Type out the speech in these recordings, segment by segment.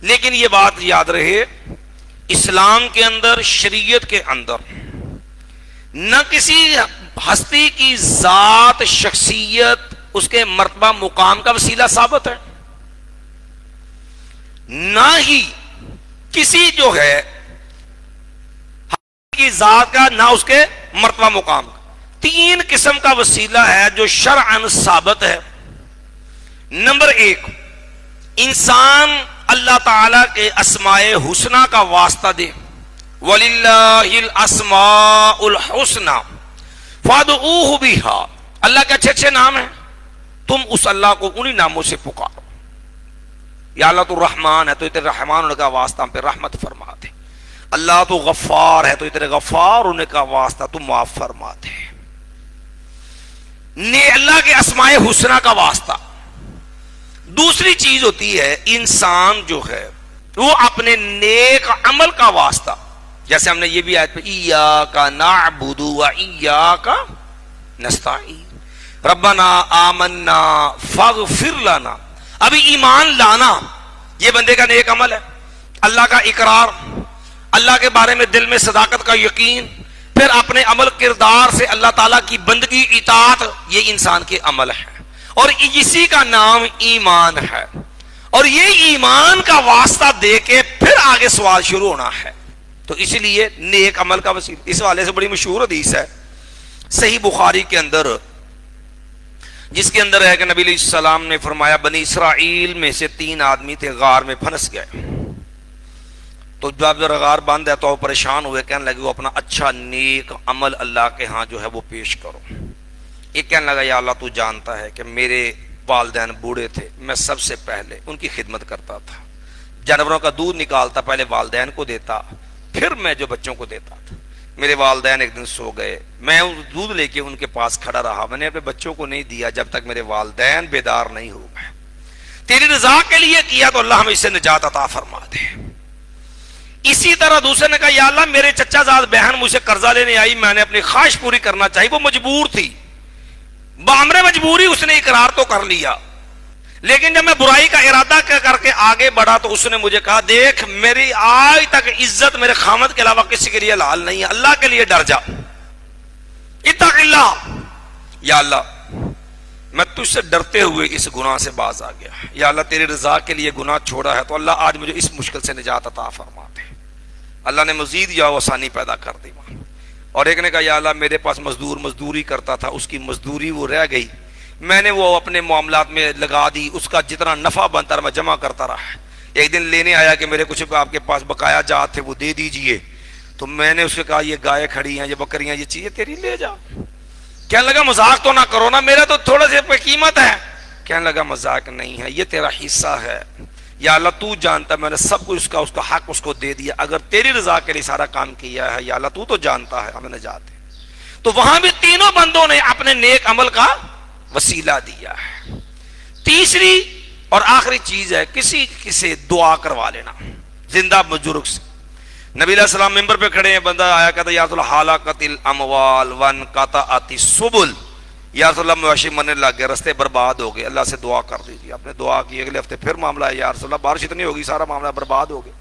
لیکن یہ بات یاد رہے، اسلام کے اندر، شریعت کے اندر نہ کسی ہستی کی ذات، شخصیت، اس کے مرتبہ مقام کا وسیلہ ثابت ہے، نہ ہی کسی جو ہے کی ذات کا، نہ اس کے مرتبہ مقام کا۔ تین قسم کا وسیلہ ہے جو شرعاً ثابت ہے۔ نمبر ایک، انسان اللہ تعالی کے اسماء حسنہ کا واسطہ دے، وَلِلَّهِ الْأَسْمَاءُ الْحُسْنَى فَادْعُوهُ بِهَا، اللہ کے اچھے اچھے نام ہیں، تم اس اللہ کو انہی ناموں سے پکارو۔ یا اللہ تو رحمان ہے تو تیرے رحمان ہونے کا واسطہ ہم پہ رحمت فرما دے، اللہ تو غفار ہے تو تیرے غفار ہونے کا واسطہ تو معاف فرما دے۔ اللہ کے اسماء حسنہ کا واسطہ۔ دوسری چیز ہوتی ہے انسان جو ہے وہ اپنے نیک عمل کا واسطہ، جیسے ہم نے یہ بھی آیت پہ ایاک نعبد و ایاک نستعین، ربنا آمنا فاغفر لنا۔ ابھی ایمان لانا یہ بندے کا نیک عمل ہے، اللہ کا اقرار، اللہ کے بارے میں دل میں صداقت کا یقین، پھر اپنے عمل کردار سے اللہ تعالیٰ کی بندگی، اطاعت، یہ انسان کے عمل ہے، اور اسی کا نام ایمان ہے۔ اور یہ ایمان کا واسطہ دے کے پھر آگے سوال شروع ہونا ہے۔ تو اس لیے نیک عمل کا وسیلہ، اس حوالے سے بڑی مشہور حدیث ہے صحیح بخاری کے اندر، جس کے اندر ہے کہ نبی علیہ السلام نے فرمایا بنی اسرائیل میں سے 3 آدمی تھے، غار میں پھنس گئے، تو جب غار بند ہے تو وہ پریشان ہوئے، کہنے لگے وہ اپنا اچھا نیک عمل اللہ کے ہاں جو ہے وہ پیش کرو۔ ایک کہنے لگا یا اللہ تو جانتا ہے کہ میرے والدین بوڑھے تھے، میں سب سے پہلے ان کی خدمت کرتا تھا، جانوروں کا دودھ نکالتا، پہلے والدین کو دیتا، پھر میں جو بچوں کو دیتا تھا۔ میرے والدین ایک دن سو گئے، میں دودھ لے کے ان کے پاس کھڑا رہا، میں نے اپنے بچوں کو نہیں دیا جب تک میرے والدین بیدار نہیں ہو گئے۔ تیری رضا کے لیے کیا تو اللہ ہمیں اس سے نجات عطا فرما دے۔ اسی طرح دوسرے نے کہا یا اللہ میرے چچا زاد بہن مجھ سے قرضہ لینے آئی، میں نے اپنی خواہش پوری کرنا چاہی، وہ مجبور تھی، بامر مجبوری اس نے اقرار تو کر لیا، لیکن جب میں برائی کا ارادہ کر کے آگے بڑھا تو اس نے مجھے کہا دیکھ میری آج تک عزت میرے خامد کے علاوہ کسی کے لیے حلال نہیں ہے، اللہ کے لیے ڈر جا، اتق اللہ۔ یا اللہ میں تجھ سے ڈرتے ہوئے اس گناہ سے باز آ گیا، یا اللہ تیری رضا کے لیے گناہ چھوڑا ہے تو اللہ آج مجھے اس مشکل سے نجات عطا فرما دے۔ اللہ نے مزید یا آسانی پیدا کر دی۔ اور ایک نے کہا یا اللہ میرے پاس مزدور مزدوری کرتا تھا، اس کی مزدوری وہ رہ گئی، میں نے وہ اپنے معاملات میں لگا دی، اس کا جتنا نفع بنتا رہا میں جمع کرتا رہا۔ ایک دن لینے آیا کہ میرے کچھ آپ کے پاس بقایا جات تھے وہ دے دیجئے، تو میں نے اس سے کہا یہ گائے کھڑی ہیں، یہ بکریاں، یہ چیزیں تیری لے جا۔ کہنے لگا مذاق تو نہ کرو نا، میرا تو تھوڑا سے قیمت ہے۔ کہنے لگا مذاق نہیں ہے، یہ تیرا حصہ ہے، یا اللہ تو جانتا میں نے سب کچھ اس کا حق اس کو دے دیا، اگر تیری رضا کے لیے سارا کام کیا ہے یا اللہ تو جانتا ہے، ہمیں نجات دے۔ تو وہاں بھی تینوں بندوں نے اپنے نیک عمل کا وسیلہ دیا ہے۔ تیسری اور آخری چیز ہے کسی سے دعا کروا لینا، زندہ بزرگ سے۔ نبی علیہ السلام ممبر پہ کھڑے ہیں، بندہ آیا کہتا یا رسول اللہ ہلاکت الاموال وانقطعت السبل، یا رسول اللہ مویشی مرنے لگ گئے، رستے برباد ہو گئے، اللہ سے دعا کر دیجیے۔ آپ نے دعا کی، اگلے ہفتے پھر معاملہ ہے یا رسول اللہ بارش اتنی ہوگی سارا معاملہ برباد ہو گیا،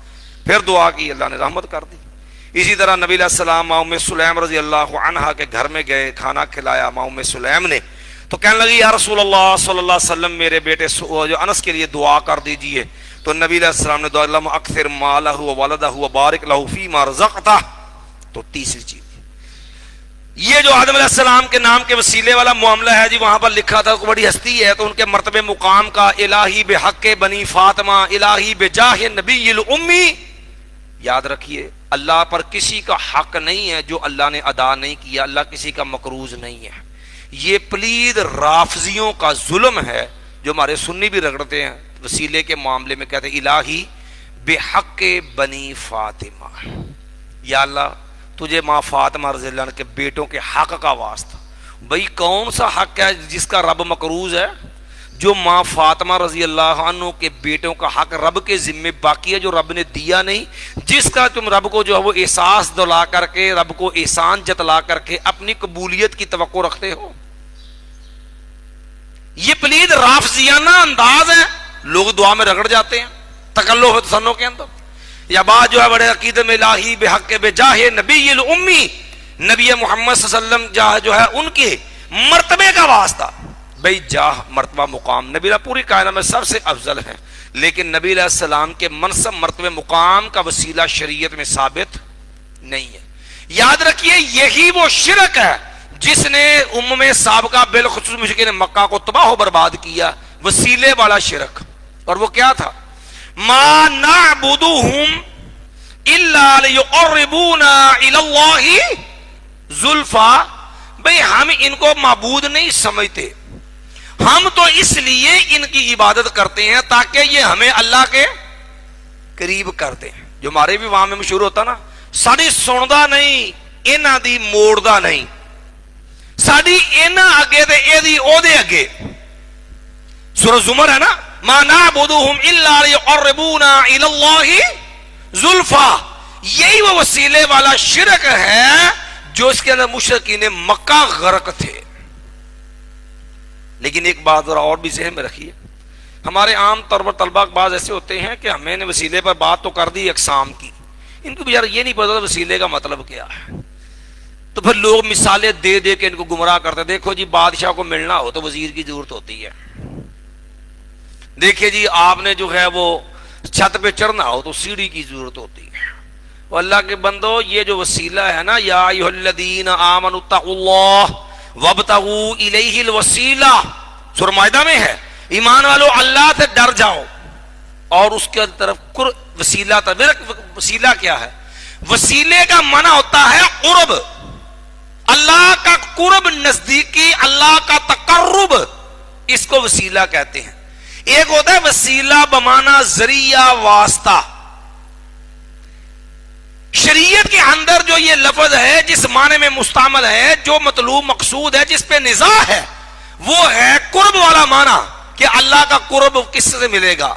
پھر دعا کی، اللہ نے رحمت کر دی۔ اسی طرح نبی علیہ السلام ام سلیم رضی اللہ عنہا کے گھر میں گئے، کھانا کھلایا ام سلیم نے، تو کہنے لگی یا رسول اللہ صلی اللہ علیہ وسلم میرے بیٹے جو انس کے لیے دعا کر دیجئے۔ تو نبی علیہ السلام نے دعا اللہم اکثر مالہ وولدہ وبارک لہ فیما رزقتہ۔ تو تیسری چیز یہ جو آدم علیہ السلام کے نام کے وسیلے والا معاملہ ہے جی، وہاں پر لکھا تھا بڑی ہستی ہے تو ان کے مرتبے مقام کا، الہی بحق بنی فاطمہ، الہی بجاہ نبی الامی۔ یاد رکھیے اللہ پر کسی کا حق نہیں ہے جو اللہ نے ادا نہیں کیا، اللہ کسی کا مقروض نہیں ہے۔ یہ پلید رافضیوں کا ظلم ہے جو ہمارے سنی بھی رگڑتے ہیں وسیلے کے معاملے میں، کہتے ہیں الہی بحق بنی فاطمہ، یا اللہ تجھے ماں فاطمہ رضی اللہ عنہ کے بیٹوں کے حق کا واسطہ۔ بھئی کون سا حق ہے جس کا رب مقروض ہے؟ جو ماں فاطمہ رضی اللہ عنہ کے بیٹوں کا حق رب کے ذمے باقی ہے جو رب نے دیا نہیں، جس کا تم رب کو جو ہے وہ احساس دلا کر کے، رب کو احسان جتلا کر کے اپنی قبولیت کی توقع رکھتے ہو۔ یہ پلید رافضیانہ انداز ہے، لوگ دعا میں رگڑ جاتے ہیں، تکلف و تسنع کے اندر، یا بعض جو ہے بڑے عقیدت میں الہی بحق بجاہ نبی الامی، نبی محمد صلی اللہ علیہ وسلم جو ہے ان کے مرتبے کا واسطہ. بھئی جاہ مرتبہ مقام نبی اللہ پوری کائنات میں سب سے افضل ہے، لیکن نبی علیہ السلام کے منصب مرتبے مقام کا وسیلہ شریعت میں ثابت نہیں ہے. یاد رکھیے یہی وہ شرک ہے جس نے سابقہ بالخصوص مشرکین مکہ کو تباہ و برباد کیا، وسیلے والا شرک. اور وہ کیا تھا؟ ما نعبدهم الا ليقربونا الى الله زلفا. بھئی ہم ان کو معبود نہیں سمجھتے، ہم تو اس لیے ان کی عبادت کرتے ہیں تاکہ یہ ہمیں اللہ کے قریب کرتے ہیں. جو ہمارے بھی وہاں میں مشہور ہوتا نا، ساڑی سندا نہیں انہاں دی موڑدا نہیں، ساڑی انہاں اگے تے اے دی او دے اگے. سورہ زمر ہے نا، ما نعبدهم الا ليقربونا الى الله زلفا. یہی وہ وسیلے والا شرک ہے جو اس کے اندر مشرکین مکہ غرق تھے. لیکن ایک بات ذرا اور بھی ذہن میں رکھیے، ہمارے عام طور پر طلبہ بعض ایسے ہوتے ہیں کہ ہمیں نے وسیلے پر بات تو کر دی اقسام کی، ان کو بیچارہ یہ نہیں پتا وسیلے کا مطلب کیا ہے. تو پھر لوگ مثالیں دے دے کے ان کو گمراہ کرتے. دیکھو جی بادشاہ کو ملنا ہو تو وزیر کی ضرورت ہوتی ہے. دیکھیے جی آپ نے جو ہے وہ چھت پہ چڑھنا ہو تو سیڑھی کی ضرورت ہوتی ہے. وہ اللہ کے بندو یہ جو وسیلہ ہے نا، یا ایھا الذین آمنوا اتقوا اللہ وابتغوا الیہ الوسیلہ، سورہ مائدہ میں ہے، ایمان والو اللہ سے ڈر جاؤ اور اس کے طرف وسیلہ. وسیلہ کیا ہے؟ وسیلے کا معنی ہوتا ہے قرب، اللہ کا قرب، نزدیکی، اللہ کا تقرب، اس کو وسیلہ کہتے ہیں. ایک ہوتا ہے وسیلہ بمعنی ذریعہ، واسطہ. شریعت کے اندر جو یہ لفظ ہے جس معنی میں مستعمل ہے، جو مطلوب مقصود ہے، جس پہ نزاع ہے، وہ ہے قرب والا معنی کہ اللہ کا قرب کس سے ملے گا.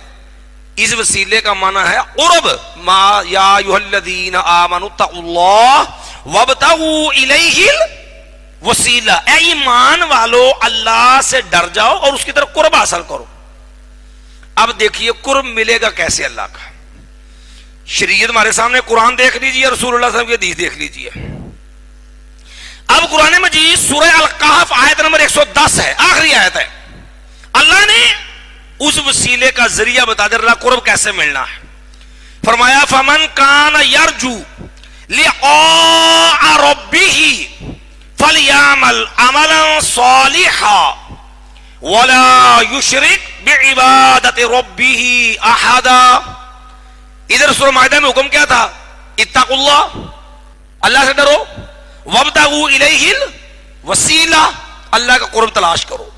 اس وسیلے کا معنی ہے قرب. ما یا ایھا الذین آمنوا اتقوا اللہ وابتغوا الیہ الوسیلہ. اے ایمان والو اللہ سے ڈر جاؤ اور اس کی طرف قرب حاصل کرو. اب دیکھیے قرب ملے گا کیسے اللہ کا. شریعت ہمارے سامنے، قرآن دیکھ لیجیے، رسول اللہ صلی اللہ علیہ وسلم کی حدیث دیکھ لیجیے. اب قرآن مجید سورہ الکہف آیت نمبر 110 ہے، آخری آیت ہے. اللہ نے اس وسیلے کا ذریعہ بتا دیا اللہ قرب کیسے ملنا ہے. فرمایا فمن کان یرجو لقاء ربہ فلیعمل عملا صالحا ولا یشرک بعبادت ربہ احدا. ادھر سورہ مائدہ میں حکم کیا تھا؟ اتقوا اللہ، اللہ سے ڈرو، وابتغوا الیہ الوسیلہ، اللہ کا قرب تلاش کرو.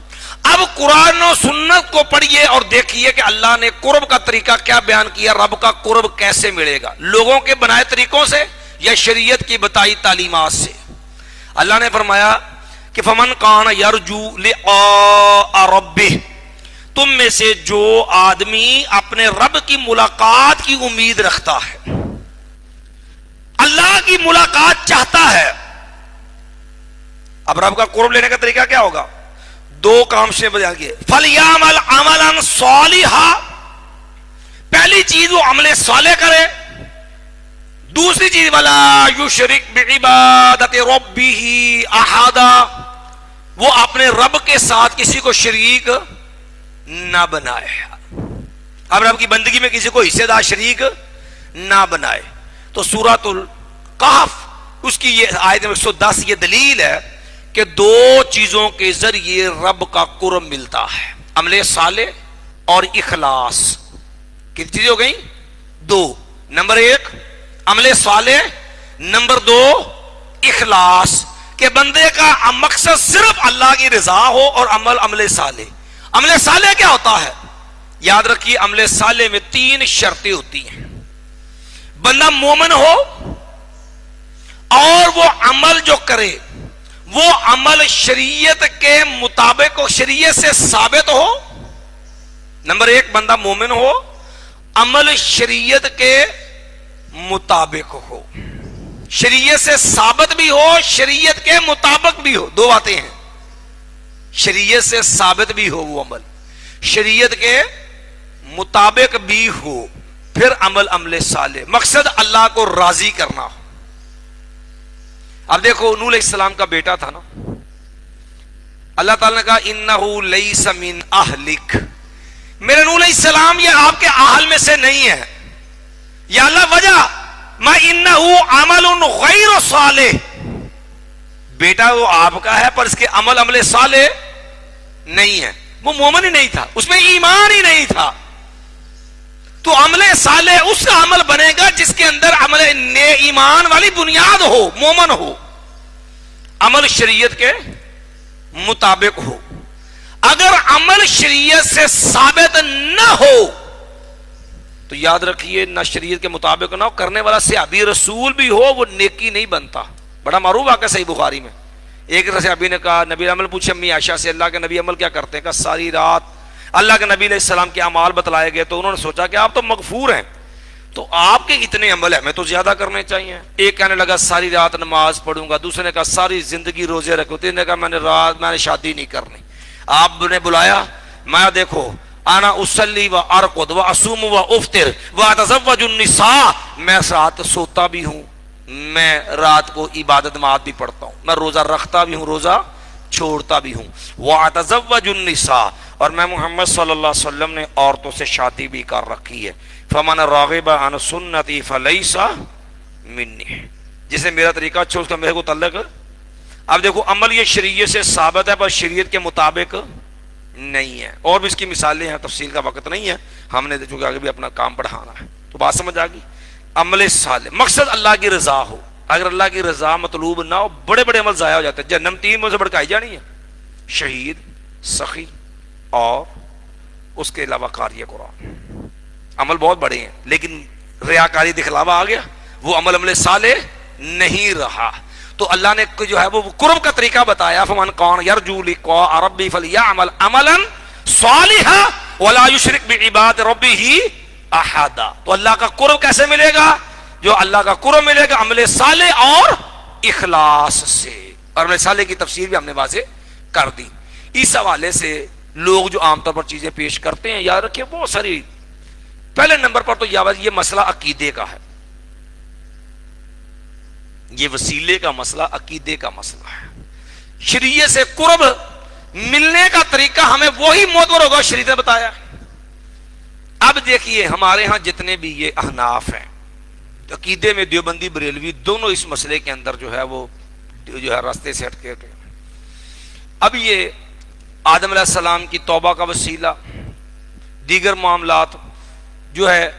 اب قرآن و سنت کو پڑھیے اور دیکھیے کہ اللہ نے قرب کا طریقہ کیا بیان کیا. رب کا قرب کیسے ملے گا؟ لوگوں کے بنائے طریقوں سے یا شریعت کی بتائی تعلیمات سے؟ اللہ نے فرمایا کہ فمن کان یرجو لقاء ربہ، تم میں سے جو آدمی اپنے رب کی ملاقات کی امید رکھتا ہے، اللہ کی ملاقات چاہتا ہے. اب رب کا قرب لینے کا طریقہ کیا ہوگا؟ دو کام سے بیان کیے. فلیعمل عملا صالحا، پہلی چیز وہ عمل صالح کرے. دوسری چیز ولا یشرک بعبادت ربہ احدا، وہ اپنے رب کے ساتھ کسی کو شریک نہ بنائے. اب رب کی بندگی میں کسی کو حصے دار شریک نہ بنائے. تو سورۃ الکہف اس کی یہ آیت 110 یہ دلیل ہے کہ دو چیزوں کے ذریعے رب کا قرب ملتا ہے، عمل صالح اور اخلاص. کتنی چیزیں ہو گئیں؟ دو. نمبر 1 عمل صالح، نمبر 2 اخلاص، کہ بندے کا مقصد صرف اللہ کی رضا ہو اور عمل صالح. عمل صالح کیا ہوتا ہے؟ یاد رکھیے عمل صالح میں 3 شرطیں ہوتی ہیں. بندہ مومن ہو اور وہ عمل جو کرے وہ عمل شریعت کے مطابق ہو، شریعت سے ثابت ہو. نمبر 1 بندہ مومن ہو، عمل شریعت کے مطابق ہو، شریعت سے ثابت بھی ہو، شریعت کے مطابق بھی ہو. دو باتیں ہیں، شریعت سے ثابت بھی ہو وہ عمل، شریعت کے مطابق بھی ہو. پھر عمل صالح، مقصد اللہ کو راضی کرنا ہو۔ اب دیکھو نوح علیہ السلام کا بیٹا تھا نا، اللہ تعالیٰ نے کہا انہو لیس من اہلک، میرے نوح علیہ السلام یہ آپ کے اہل میں سے نہیں ہے۔ یا اللہ وجہ ما انہو عمل غیر صالح، بیٹا وہ آپ کا ہے پر اس کے عمل صالح نہیں ہے، وہ مومن ہی نہیں تھا، اس میں ایمان ہی نہیں تھا۔ تو عمل صالح اس کا عمل بنے گا جس کے اندر عمل ایمان والی بنیاد ہو، مومن ہو، عمل شریعت کے مطابق ہو۔ اگر عمل شریعت سے ثابت نہ ہو تو یاد رکھیے نہ شریعت کے مطابق نہ ہو، کرنے والا صحابی رسول بھی ہو وہ نیکی نہیں بنتا۔ بڑا معروف واقعہ صحیح بخاری میں، ایک صحابی نے کہا، نبی عمل پوچھے امی عائشہ سے، اللہ کے نبی عمل کیا کرتے ہیں؟ کہا ساری رات اللہ کے نبی علیہ السلام کے اعمال بتلائے گئے تو انہوں نے سوچا کہ آپ تو مغفور ہیں، تو آپ کے اتنے عمل ہیں میں تو زیادہ کرنے چاہیے۔ ایک کہنے لگا ساری رات نماز پڑھوں گا، دوسرے نے کہا ساری زندگی روزے رکھوں، تیسرے نے کہا میں نے شادی نہیں کرنی۔ آپ نے بلایا، میں دیکھو انا اصلی و ارقد و اصوم و افطر و اتزوج النساء، میں رات سوتا بھی ہوں، میں رات کو عبادت مات بھی پڑھتا ہوں، میں روزہ رکھتا بھی ہوں، روزہ چھوڑتا بھی ہوں، وَأَتَزَوَّجُ النِّسَاء، اور میں محمد صلی اللہ علیہ وسلم نے عورتوں سے شادی بھی کر رکھی ہے۔ فَمَنْ رَغِبَ عَنْ سُنَّتِي فَلَيْسَ مِنِّي، جسے میرا طریقہ چھوڑ کر میرے کو تعلق۔ اب دیکھو عمل یہ شریعت سے ثابت ہے پر شریعت کے مطابق نہیں ہے، اور بھی اس کی مثالیں ہیں، تفصیل کا وقت نہیں ہے، ہم نے چونکہ آگے بھی اپنا کام پڑھانا ہے، تو بات سمجھ آ گئی۔ عمل صالح مقصد اللہ کی رضا ہو، اگر اللہ کی رضا مطلوب نہ ہو بڑے بڑے عمل ضائع ہو جاتے ہیں۔ جہنم تین میں سے بھڑکائی جانی ہے، شہید، سخی اور اس کے علاوہ قاری قرآن، عمل بہت بڑے ہیں لیکن ریاکاری دکھلاوا آ گیا، وہ عمل صالح نہیں رہا۔ تو اللہ نے جو ہے وہ قرب کا طریقہ بتایا، فمن کان یرجو لقاء ربہ فلیعمل عملا صالحا ولا یشرک بعباد ربہ احدا۔ تو اللہ کا قرب کیسے ملے گا؟ جو اللہ کا قرب ملے گا عمل صالح اور اخلاص سے، اور عمل صالح کی تفسیر بھی ہم نے واضح کر دی۔ اس حوالے سے لوگ جو عام طور پر چیزیں پیش کرتے ہیں، یاد رکھیں بہت ساری، پہلے نمبر پر تو یہ مسئلہ عقیدے کا ہے، یہ وسیلے کا مسئلہ عقیدے کا مسئلہ ہے۔ شریعت سے قرب ملنے کا طریقہ ہمیں وہی معتبر ہوگا شریعت نے بتایا۔ اب دیکھیے ہمارے ہاں جتنے بھی یہ احناف ہیں، عقیدے میں دیوبندی بریلوی دونوں اس مسئلے کے اندر جو ہے وہ جو ہے راستے سے ہٹ کے گئے۔ اب یہ آدم علیہ السلام کی توبہ کا وسیلہ، دیگر معاملات جو ہے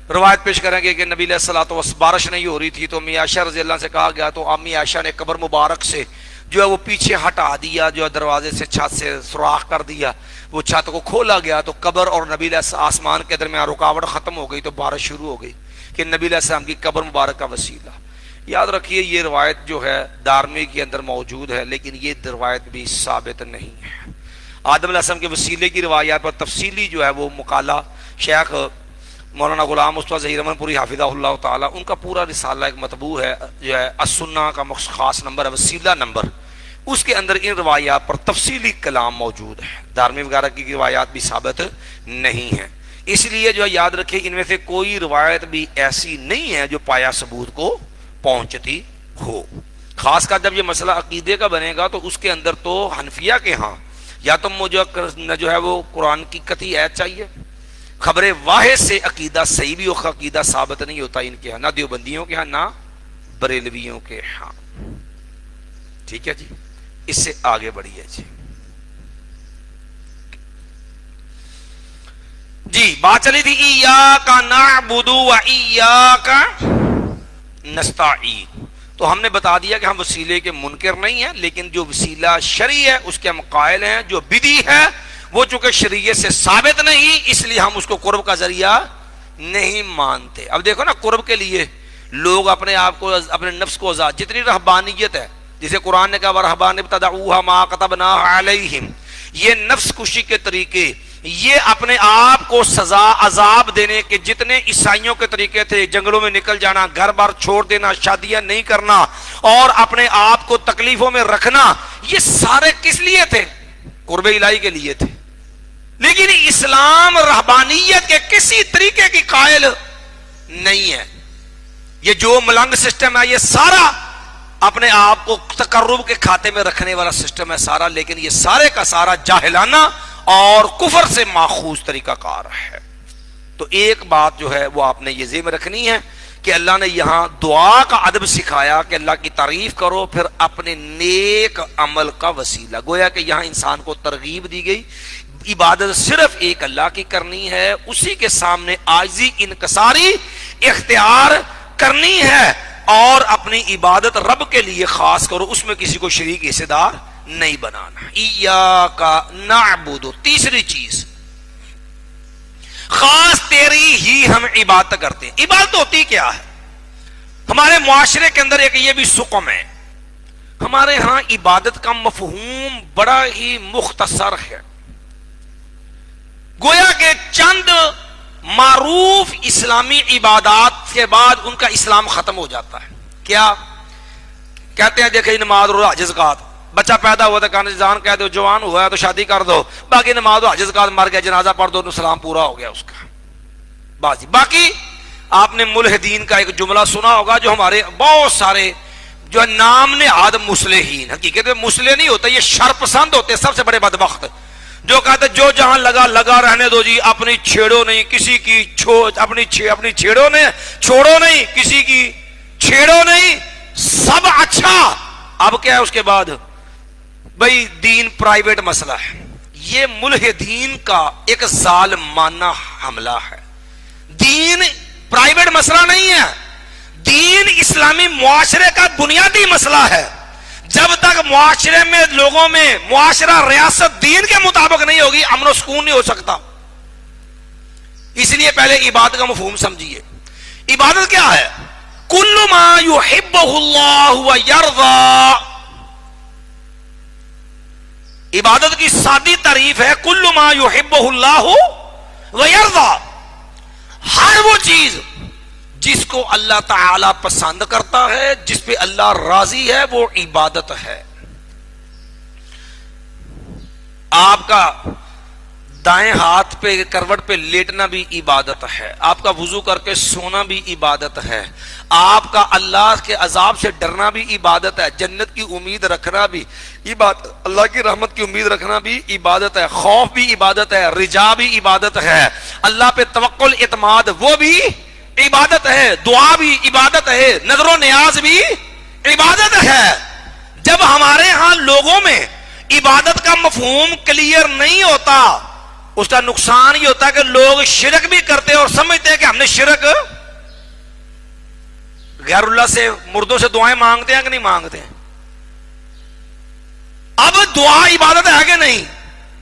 روایت پیش کریں گے کہ نبی علیہ الصلوۃ والسلام بارش نہیں ہو رہی تھی تو امی عائشہ رضی اللہ عنہا سے کہا گیا، تو امی عائشہ نے قبر مبارک سے جو ہے وہ پیچھے ہٹا دیا، جو ہے دروازے سے چھت سے سوراخ کر دیا، وہ چھت کو کھولا گیا تو قبر اور نبی علیہ آسمان کے درمیان رکاوٹ ختم ہو گئی تو بارش شروع ہو گئی، کہ نبی علیہ السلام کی قبر مبارک کا وسیلہ۔ یاد رکھیے یہ روایت جو ہے دارمی کے اندر موجود ہے لیکن یہ روایت بھی ثابت نہیں ہے۔ آدم علیہ السلام کے وسیلے کی روایات پر تفصیلی جو ہے وہ مقالہ شیخ مولانا غلام مصطفیٰ ظہیر احمد پوری حافظہ اللہ تعالیٰ، ان کا پورا رسالہ ایک مطبوع ہے جو ہے السنہ کا خاص نمبر ہے وسیلہ نمبر، اس کے اندر ان روایات پر تفصیلی کلام موجود ہے۔ دارمی وغیرہ کی روایات بھی ثابت نہیں ہیں، اس لیے جو ہے یاد رکھیں ان میں سے کوئی روایت بھی ایسی نہیں ہے جو پایا ثبوت کو پہنچتی ہو۔ خاص کر جب یہ مسئلہ عقیدے کا بنے گا تو اس کے اندر تو حنفیہ کے ہاں یا تو مجھے جو ہے وہ قرآن کی قطعی آیت چاہیے، خبر واحد سے عقیدہ صحیح بھی ہو، عقیدہ ثابت نہیں ہوتا ان کے ہاں، نہ دیوبندیوں کے ہاں نہ بریلویوں کے ہاں۔ ٹھیک ہے جی، اس سے آگے بڑھیے جی بات چلی تھی ایاک نعبد و ایاک نستعین، تو ہم نے بتا دیا کہ ہم وسیلے کے منکر نہیں ہیں لیکن جو وسیلہ شرعی ہے اس کے ہم قائل ہیں، جو بدعی ہے وہ چونکہ شریعت سے ثابت نہیں اس لیے ہم اس کو قرب کا ذریعہ نہیں مانتے۔ اب دیکھو نا قرب کے لیے لوگ اپنے آپ کو اپنے نفس کو جتنی رہبانیت ہے، جسے قرآن نے کہا وَرَهْبَانِ ابْتَدَعُوهَا مَا كَتَبْنَا عَلَيْهِمْ، یہ نفس کشی کے طریقے، یہ اپنے آپ کو سزا عذاب دینے کے جتنے عیسائیوں کے طریقے تھے، جنگلوں میں نکل جانا، گھر بار چھوڑ دینا، شادیاں نہیں کرنا اور اپنے آپ کو تکلیفوں میں رکھنا، یہ سارے کس لیے تھے؟ قرب الہی کے لیے تھے۔ لیکن اسلام رہبانیت کے کسی طریقے کی قائل نہیں ہے. یہ جو ملنگ سسٹم ہے یہ سارا اپنے آپ کو تقرب کے کھاتے میں رکھنے والا سسٹم ہے سارا, لیکن یہ سارے کا سارا جاہلانہ اور کفر سے ماخوذ طریقہ کار ہے. تو ایک بات جو ہے وہ آپ نے یہ ذہن میں رکھنی ہے کہ اللہ نے یہاں دعا کا ادب سکھایا کہ اللہ کی تعریف کرو, پھر اپنے نیک عمل کا وسیلہ. گویا کہ یہاں انسان کو ترغیب دی گئی, عبادت صرف ایک اللہ کی کرنی ہے, اسی کے سامنے عاجزی انکساری اختیار کرنی ہے, اور اپنی عبادت رب کے لیے خاص کرو, اس میں کسی کو شریک حصے دار نہیں بنانا. ایاک نعبد, تیسری چیز خاص تیری ہی ہم عبادت کرتے ہیں. عبادت ہوتی کیا ہے؟ ہمارے معاشرے کے اندر ایک یہ بھی سقم ہے, ہمارے ہاں عبادت کا مفہوم بڑا ہی مختصر ہے. گویا کہ چند معروف اسلامی عبادات کے بعد ان کا اسلام ختم ہو جاتا ہے. کیا کہتے ہیں؟ دیکھیں نماز روزہ حج زکات, بچہ پیدا ہوا تو کانزان کہہ دو, جوان ہوا ہے تو شادی کر دو, باقی نماز و حج زکات, مر گیا جنازہ پڑھ دو, اسلام پورا ہو گیا اس کا. باقی آپ نے ملحدین کا ایک جملہ سنا ہوگا, جو ہمارے بہت سارے جو نام نہاد مصلحین, حقیقت میں مصلح نہیں ہوتا, یہ شرپسند ہوتے, سب سے بڑے بدبخت, جو کہتے جو جہاں لگا رہنے دو جی, اپنی چھیڑو نہیں کسی کی, اپنی چھیڑو نہیں, چھوڑو نہیں کسی کی, چھیڑو نہیں, سب اچھا. اب کیا ہے اس کے بعد؟ بھئی دین پرائیویٹ مسئلہ ہے. یہ ملحدین کا ایک ظالمانہ حملہ ہے. دین پرائیویٹ مسئلہ نہیں ہے, دین اسلامی معاشرے کا بنیادی مسئلہ ہے. جب تک معاشرے میں لوگوں میں معاشرہ ریاست دین کے مطابق نہیں ہوگی, امن و سکون نہیں ہو سکتا. اس لیے پہلے عبادت کا مفہوم سمجھیے. عبادت کیا ہے؟ کل ما یحبہ اللہ ویرضا. عبادت کی سادی تعریف ہے کل ما یحبہ اللہ ویرضا. ہر وہ چیز جس کو اللہ تعالی پسند کرتا ہے, جس پہ اللہ راضی ہے, وہ عبادت ہے. آپ کا دائیں ہاتھ پہ کروٹ پہ لیٹنا بھی عبادت ہے, آپ کا وضو کر کے سونا بھی عبادت ہے, آپ کا اللہ کے عذاب سے ڈرنا بھی عبادت ہے, جنت کی امید رکھنا بھی عبادت, اللہ کی رحمت کی امید رکھنا بھی عبادت ہے, خوف بھی عبادت ہے, رجا بھی عبادت ہے, اللہ پہ توکل اعتماد وہ بھی عبادت ہے, دعا بھی عبادت ہے, نظر و نیاز بھی عبادت ہے. جب ہمارے ہاں لوگوں میں عبادت کا مفہوم کلیئر نہیں ہوتا, اس کا نقصان یہ ہوتا ہے کہ لوگ شرک بھی کرتے ہیں اور سمجھتے ہیں کہ ہم نے شرک, غیر اللہ سے, مردوں سے دعائیں مانگتے ہیں کہ نہیں مانگتے ہیں. اب دعا عبادت ہے کہ نہیں؟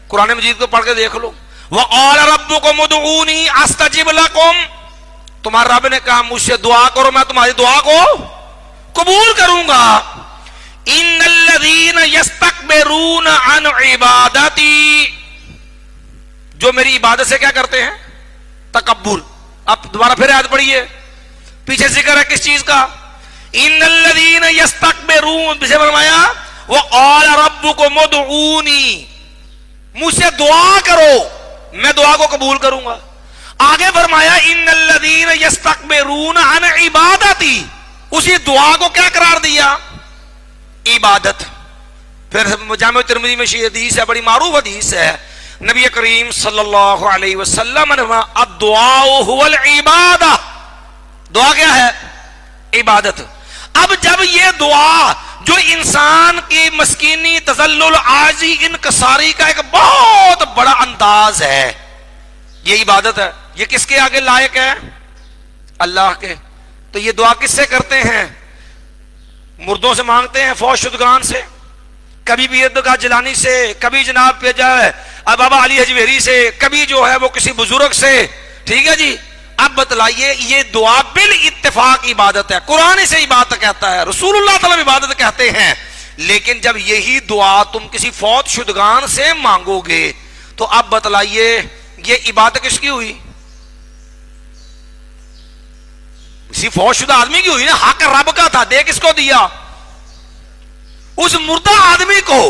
قرآن مجید کو پڑھ کے دیکھ لو. وَقَالَ رَبُّكُمُ ادْعُونِي أَسْتَجِبْ لَكُمْ, تمہارا رب نے کہا مجھ سے دعا کرو, میں تمہاری دعا کو قبول کروں گا. ان الذین یستکبرون عن عبادتی, جو میری عبادت سے کیا کرتے ہیں؟ تکبر. اب دوبارہ پھر آیت پڑھیے, پیچھے ذکر ہے کس چیز کا؟ ان الذین یستکبرون, پیچھے فرمایا وقال ربکم ادعونی, مجھ سے دعا کرو میں دعا کو قبول کروں گا. آگے فرمایا ان الذین یستکبرون عن عبادتی, اسی دعا کو کیا قرار دیا؟ عبادت. پھر جامع ترمذی میں یہ حدیث ہے, بڑی معروف حدیث ہے, نبی کریم صلی اللہ علیہ وسلم نے الدعاء هو العبادہ, دعا کیا ہے؟ عبادت. اب جب یہ دعا جو انسان کی مسکینی, تذلل, عاجزی, انکساری کا ایک بہت بڑا انداز ہے, یہ عبادت ہے, یہ کس کے آگے لائق ہے؟ اللہ کے. تو یہ دعا کس سے کرتے ہیں؟ مردوں سے مانگتے ہیں, فوت شدگان سے, کبھی بھی عبدالقادر جیلانی سے, کبھی جناب پہ جائے بابا علی حجویری سے, کبھی جو ہے وہ کسی بزرگ سے. ٹھیک ہے جی. اب بتلائیے, یہ دعا بالاتفاق عبادت ہے, قرآن سے عبادت کہتا ہے, رسول اللہ صلی اللہ علیہ وسلم عبادت کہتے ہیں. لیکن جب یہی دعا تم کسی فوت شدگان سے مانگو گے تو اب بتلائیے یہ عبادت کس کی ہوئی؟ کسی فوت شدہ آدمی کی ہوئی نا, حق رب کا تھا, دے کس کو دیا؟ اس مردہ آدمی کو.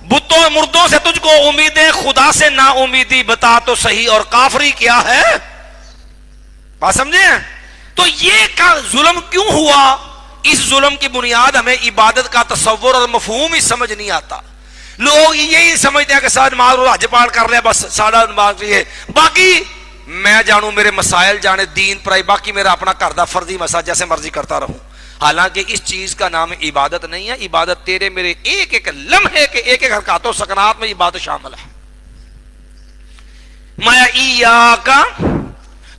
بتوں مردوں سے تجھ کو امیدیں, خدا سے نا امیدی, بتا تو صحیح اور کافری کیا ہے؟ بات سمجھے؟ تو یہ ظلم کیوں ہوا؟ اس ظلم کی بنیاد ہمیں عبادت کا تصور اور مفہوم ہی سمجھ نہیں آتا. لوگ یہی سمجھتے ہیں کہ سارا نماز حج پاٹ کر لیا بس سارا نماز یہ، باقی میں جانوں میرے مسائل جانے دین پر آئی، باقی میرا اپنا گھر دا فرضی مسئلہ جیسے مرضی کرتا رہوں. حالانکہ اس چیز کا نام عبادت نہیں ہے. عبادت تیرے میرے ایک ایک لمحے کے ایک ایک حرکات و سکنات میں عبادت شامل ہے. مَا إِيَّاكَ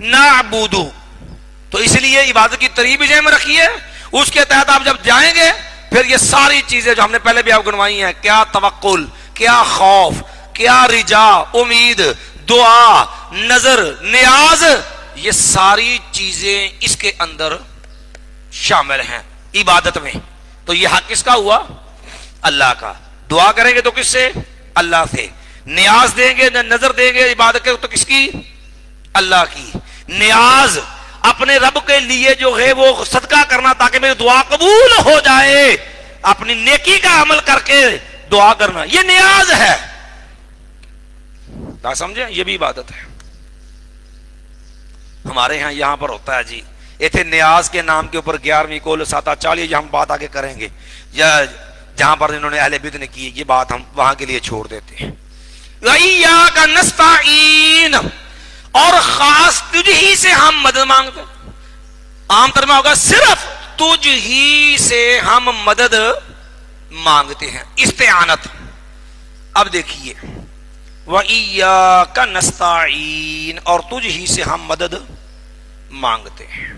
نَعْبُدُ، تو اس لیے عبادت کی ترغیب ذہن میں رکھیے. اس کے تحت آپ جب جائیں گے پھر یہ ساری چیزیں جو ہم نے پہلے بھی آپ گنوائی ہیں، کیا توکل، کیا خوف، کیا رجا، امید، دعا، نظر، نیاز، یہ ساری چیزیں اس کے اندر شامل ہیں عبادت میں. تو یہ حق کس کا ہوا؟ اللہ کا. دعا کریں گے تو کس سے؟ اللہ سے. نیاز دیں گے، نظر دیں گے عبادت کے تو کس کی؟ اللہ کی. نیاز اپنے رب کے لیے جو ہے وہ صدقہ کرنا تاکہ میری دعا قبول ہو جائے، اپنی نیکی کا عمل کر کے دعا کرنا، یہ نیاز ہے. کیا سمجھیں؟ یہ بھی عبادت ہے. ہمارے ہاں یہاں پر ہوتا ہے جی ایتھے نیاز کے نام کے اوپر 11ویں کول ساتا چالیے، یہ ہم بات آگے کریں گے، یا جہاں پر انہوں نے اہل بدع نے کی یہ بات ہم وہاں کے لیے چھوڑ دیتے ہیں. وَإِيَّاكَ نَسْتَعِينُ، اور خاص تجھ ہی سے ہم مدد مانگتے. عام ترجمہ ہوگا صرف تجھ ہی سے ہم مدد مانگتے ہیں، استعانت. اب دیکھیے وَإِيَّاكَ نَسْتَعِينُ، اور تجھ ہی سے ہم مدد مانگتے ہیں.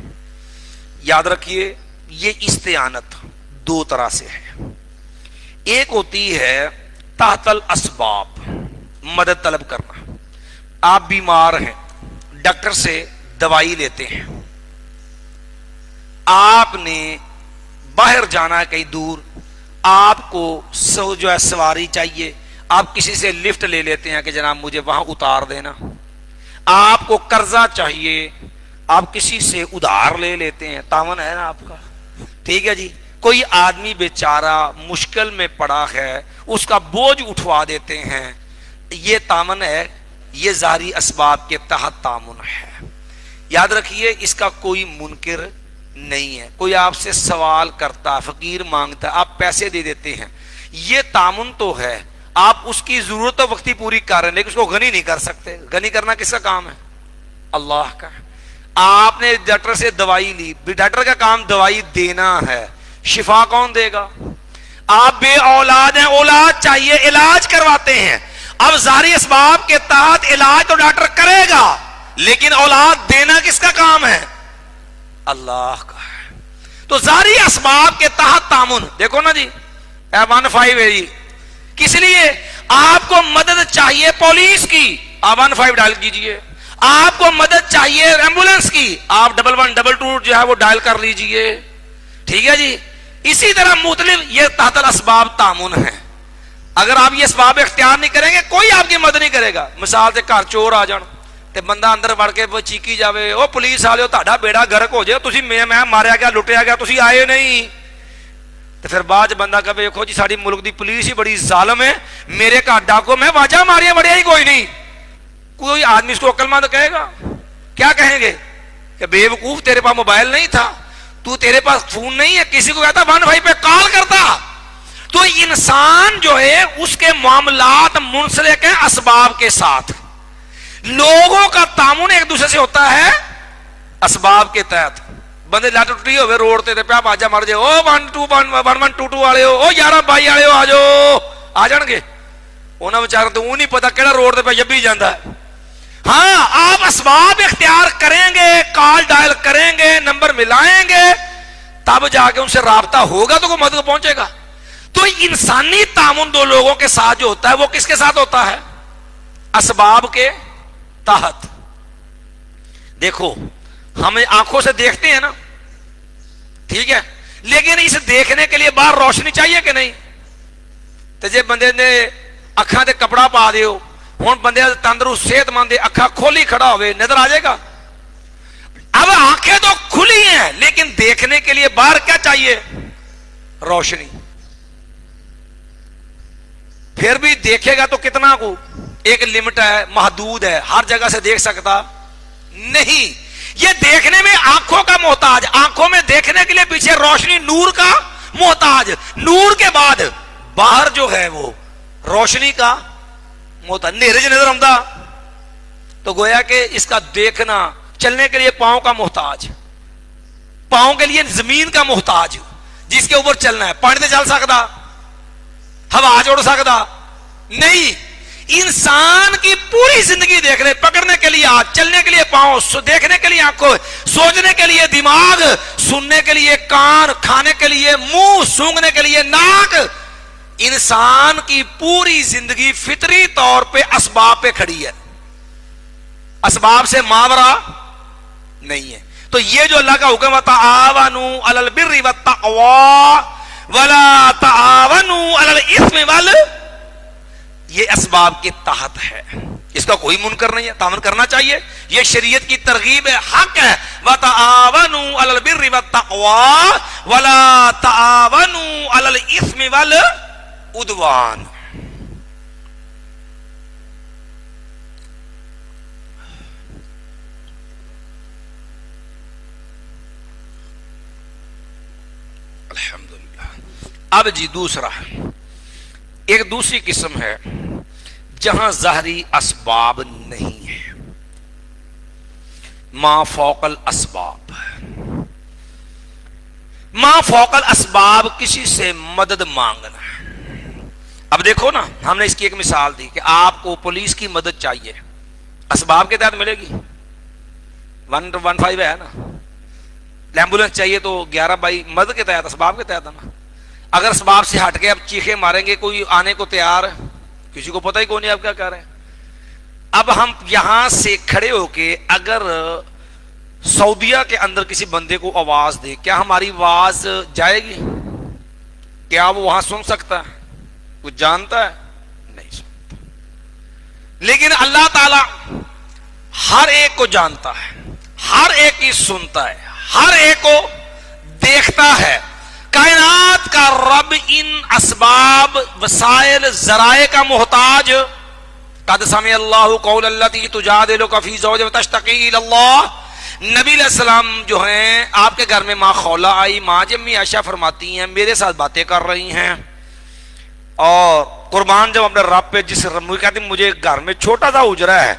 یاد رکھیے یہ استعانت دو طرح سے ہے. ایک ہوتی ہے تحت الاسباب، مدد طلب کرنا. آپ بیمار ہیں، ڈاکٹر سے دوائی لیتے ہیں، آپ نے باہر جانا ہے کہیں دور، آپ کو جو ہے سواری چاہیے، آپ کسی سے لفٹ لے لیتے ہیں کہ جناب مجھے وہاں اتار دینا. آپ کو قرضہ چاہیے، آپ کسی سے ادھار لے لیتے ہیں، تعاون ہے نا آپ کا، ٹھیک ہے جی. کوئی آدمی بیچارہ مشکل میں پڑا ہے، اس کا بوجھ اٹھوا دیتے ہیں، یہ تعاون ہے، یہ ظاہری اسباب کے تحت تعاون ہے. یاد رکھیے اس کا کوئی منکر نہیں ہے. کوئی آپ سے سوال کرتا، فقیر مانگتا، آپ پیسے دے دیتے ہیں، یہ تعاون تو ہے، آپ اس کی ضرورت وقتی پوری کر رہے ہیں، لیکن اس کو غنی نہیں کر سکتے. غنی کرنا کس کا کام ہے؟ اللہ کا. آپ نے ڈاکٹر سے دوائی لی، ڈاکٹر کا کام دوائی دینا ہے، شفا کون دے گا؟ آپ بے اولاد ہیں، اولاد چاہیے، علاج کرواتے ہیں. اب ظاہری اسباب کے تحت علاج تو ڈاکٹر کرے گا، لیکن اولاد دینا کس کا کام ہے؟ اللہ کا ہے. تو ظاہری اسباب کے تحت تعاون. دیکھو نا جی 15 ہے جی، کس لیے؟ آپ کو مدد چاہیے پولیس کی، آپ 15 ڈائل کیجئے. آپ کو مدد چاہیے ایمبولینس کی، آپ 1122 جو ہے وہ ڈائل کر لیجئے. ٹھیک ہے جی. اسی طرح مختلف یہ تحت الاسباب تعاون ہے. اگر آپ یہ اسباب اختیار نہیں کریں گے کوئی آپ کی مدد نہیں کرے گا. مثال سے گھر چور آ جان تے بندہ اندر وڑ کے چیکی جاوے، او پولیس والے تہاڈا بیڑا گرک ہو جائے، تسی میں ماریا گیا لٹیا گیا تسی آئے نہیں. تو پھر بعد بندہ کہے دیکھو جی ساری ملک دی پولیس ہی بڑی ظالم ہے، میرے گھر ڈاکو میں واجہ ماریا بڑھیا ہی کوئی نہیں. کوئی آدمی اس کو عقل مند کہے گا؟ کیا کہیں گے کہ بے وقوف تیرے پاس موبائل نہیں تھا، تو تیرے پاس فون نہیں ہے، کسی کو کہتا 15 پہ کال کرتا. تو انسان جو ہے اس کے معاملات منسلک ہیں اسباب کے ساتھ. لوگوں کا تعاون ایک دوسرے سے ہوتا ہے اسباب کے تحت. بندے لٹ ٹوٹی ہوئے روڈ تے پیا باجا مار جائے، او 1122 والے ہو، او 1122 والے ہو، آ جاؤ، آ جان گے. انہاں بیچارے تو نہیں پتا کہڑا روڈ تے پہ جبھی جاندا ہے. ہاں آپ اسباب اختیار کریں گے، کال ڈائل کریں گے، نمبر ملائیں گے، تب جا کے ان سے رابطہ ہوگا تو کوئی مدد پہنچے گا. تو انسانی تعاون دو لوگوں کے ساتھ جو ہوتا ہے وہ کس کے ساتھ ہوتا ہے؟ اسباب کے تحت. دیکھو ہم آنکھوں سے دیکھتے ہیں نا، ٹھیک ہے، لیکن اس دیکھنے کے لیے باہر روشنی چاہیے کہ نہیں؟ تو جے بندے نے اکھاں تے کپڑا پا دیو، ہوں بندے تندرست صحت مند اکھاں کھولی کھڑا ہوئے، نظر آ جائے گا؟ اب آنکھیں تو کھلی ہیں لیکن دیکھنے کے لیے باہر کیا چاہیے؟ روشنی. پھر بھی دیکھے گا تو کتنا کو؟ ایک لمٹ ہے، محدود ہے، ہر جگہ سے دیکھ سکتا نہیں. یہ دیکھنے میں آنکھوں کا محتاج دیکھنے کے لیے پیچھے روشنی نور کا محتاج، نور کے بعد باہر جو ہے وہ روشنی کا محتاج، نیرج نظر آمدہ، تو گویا کہ اس کا دیکھنا، چلنے کے لیے پاؤں کا محتاج، پاؤں کے لیے زمین کا محتاج جس کے اوپر چلنا ہے. پانی تے چل سکتا، ہوا چھوڑ سکتا نہیں. انسان کی پوری زندگی دیکھنے، پکڑنے کے لیے ہاتھ، چلنے کے لیے پاؤں، دیکھنے کے لیے آنکھوں، سوچنے کے لیے دماغ، سننے کے لیے کان، کھانے کے لیے منہ، سونگھنے کے لیے ناک. انسان کی پوری زندگی فطری طور پہ اسباب پہ کھڑی ہے، اسباب سے ماورا نہیں ہے. تو یہ جو اللہ کا حکم تعاونوا علی البر والتقوی ولا تعاونوا علی الاثم یہ اسباب کے تحت ہے، اس کا کوئی منکر نہیں ہے، تعاون کرنا چاہیے، یہ شریعت کی ترغیب ہے، حق ہے. وَتَعَاوَنُوا عَلَى الْبِرِّ وَالتَّقْوَى وَلَا تَعَاوَنُوا عَلَى الْإِثْمِ وَالْعُدْوَانِ. الحمدللہ. اب جی دوسرا، ایک دوسری قسم ہے جہاں ظاہری اسباب نہیں ہے، ما فوق الاسباب. ما فوق الاسباب کسی سے مدد مانگنا. اب دیکھو نا، ہم نے اس کی ایک مثال دی کہ آپ کو پولیس کی مدد چاہیے، اسباب کے تحت ملے گی، 115 ہے نا. ایمبولینس چاہیے تو 11 بائی مدد کے تحت، اسباب کے تحت ہے نا. اگر اسباب سے ہٹ کے اب چیخے ماریں گے، کوئی آنے کو تیار ہے؟ کسی کو پتہ ہی کون ہے آپ کیا کر رہے ہیں. اب ہم یہاں سے کھڑے ہو کے اگر سعودیہ کے اندر کسی بندے کو آواز دے، کیا ہماری آواز جائے گی؟ کیا وہ وہاں سن سکتا ہے؟ وہ جانتا ہے؟ نہیں سنتا. لیکن اللہ تعالی ہر ایک کو جانتا ہے، ہر ایک کی سنتا ہے، ہر ایک کو دیکھتا ہے. کائنات کا رب ان اسباب، وسائل، ذرائع کا محتاج. قد سمع اللہ قول التی تجادلک فی زوجہا وتشتکی الی اللہ. نبی علیہ السلام جو ہیں، آپ کے گھر میں ماں خولہ آئی، ماں جمی عائشہ فرماتی ہیں میرے ساتھ باتیں کر رہی ہیں، اور قربان جب اپنے رب پہ جس رب کہتی مجھے گھر میں چھوٹا سا اجرا ہے،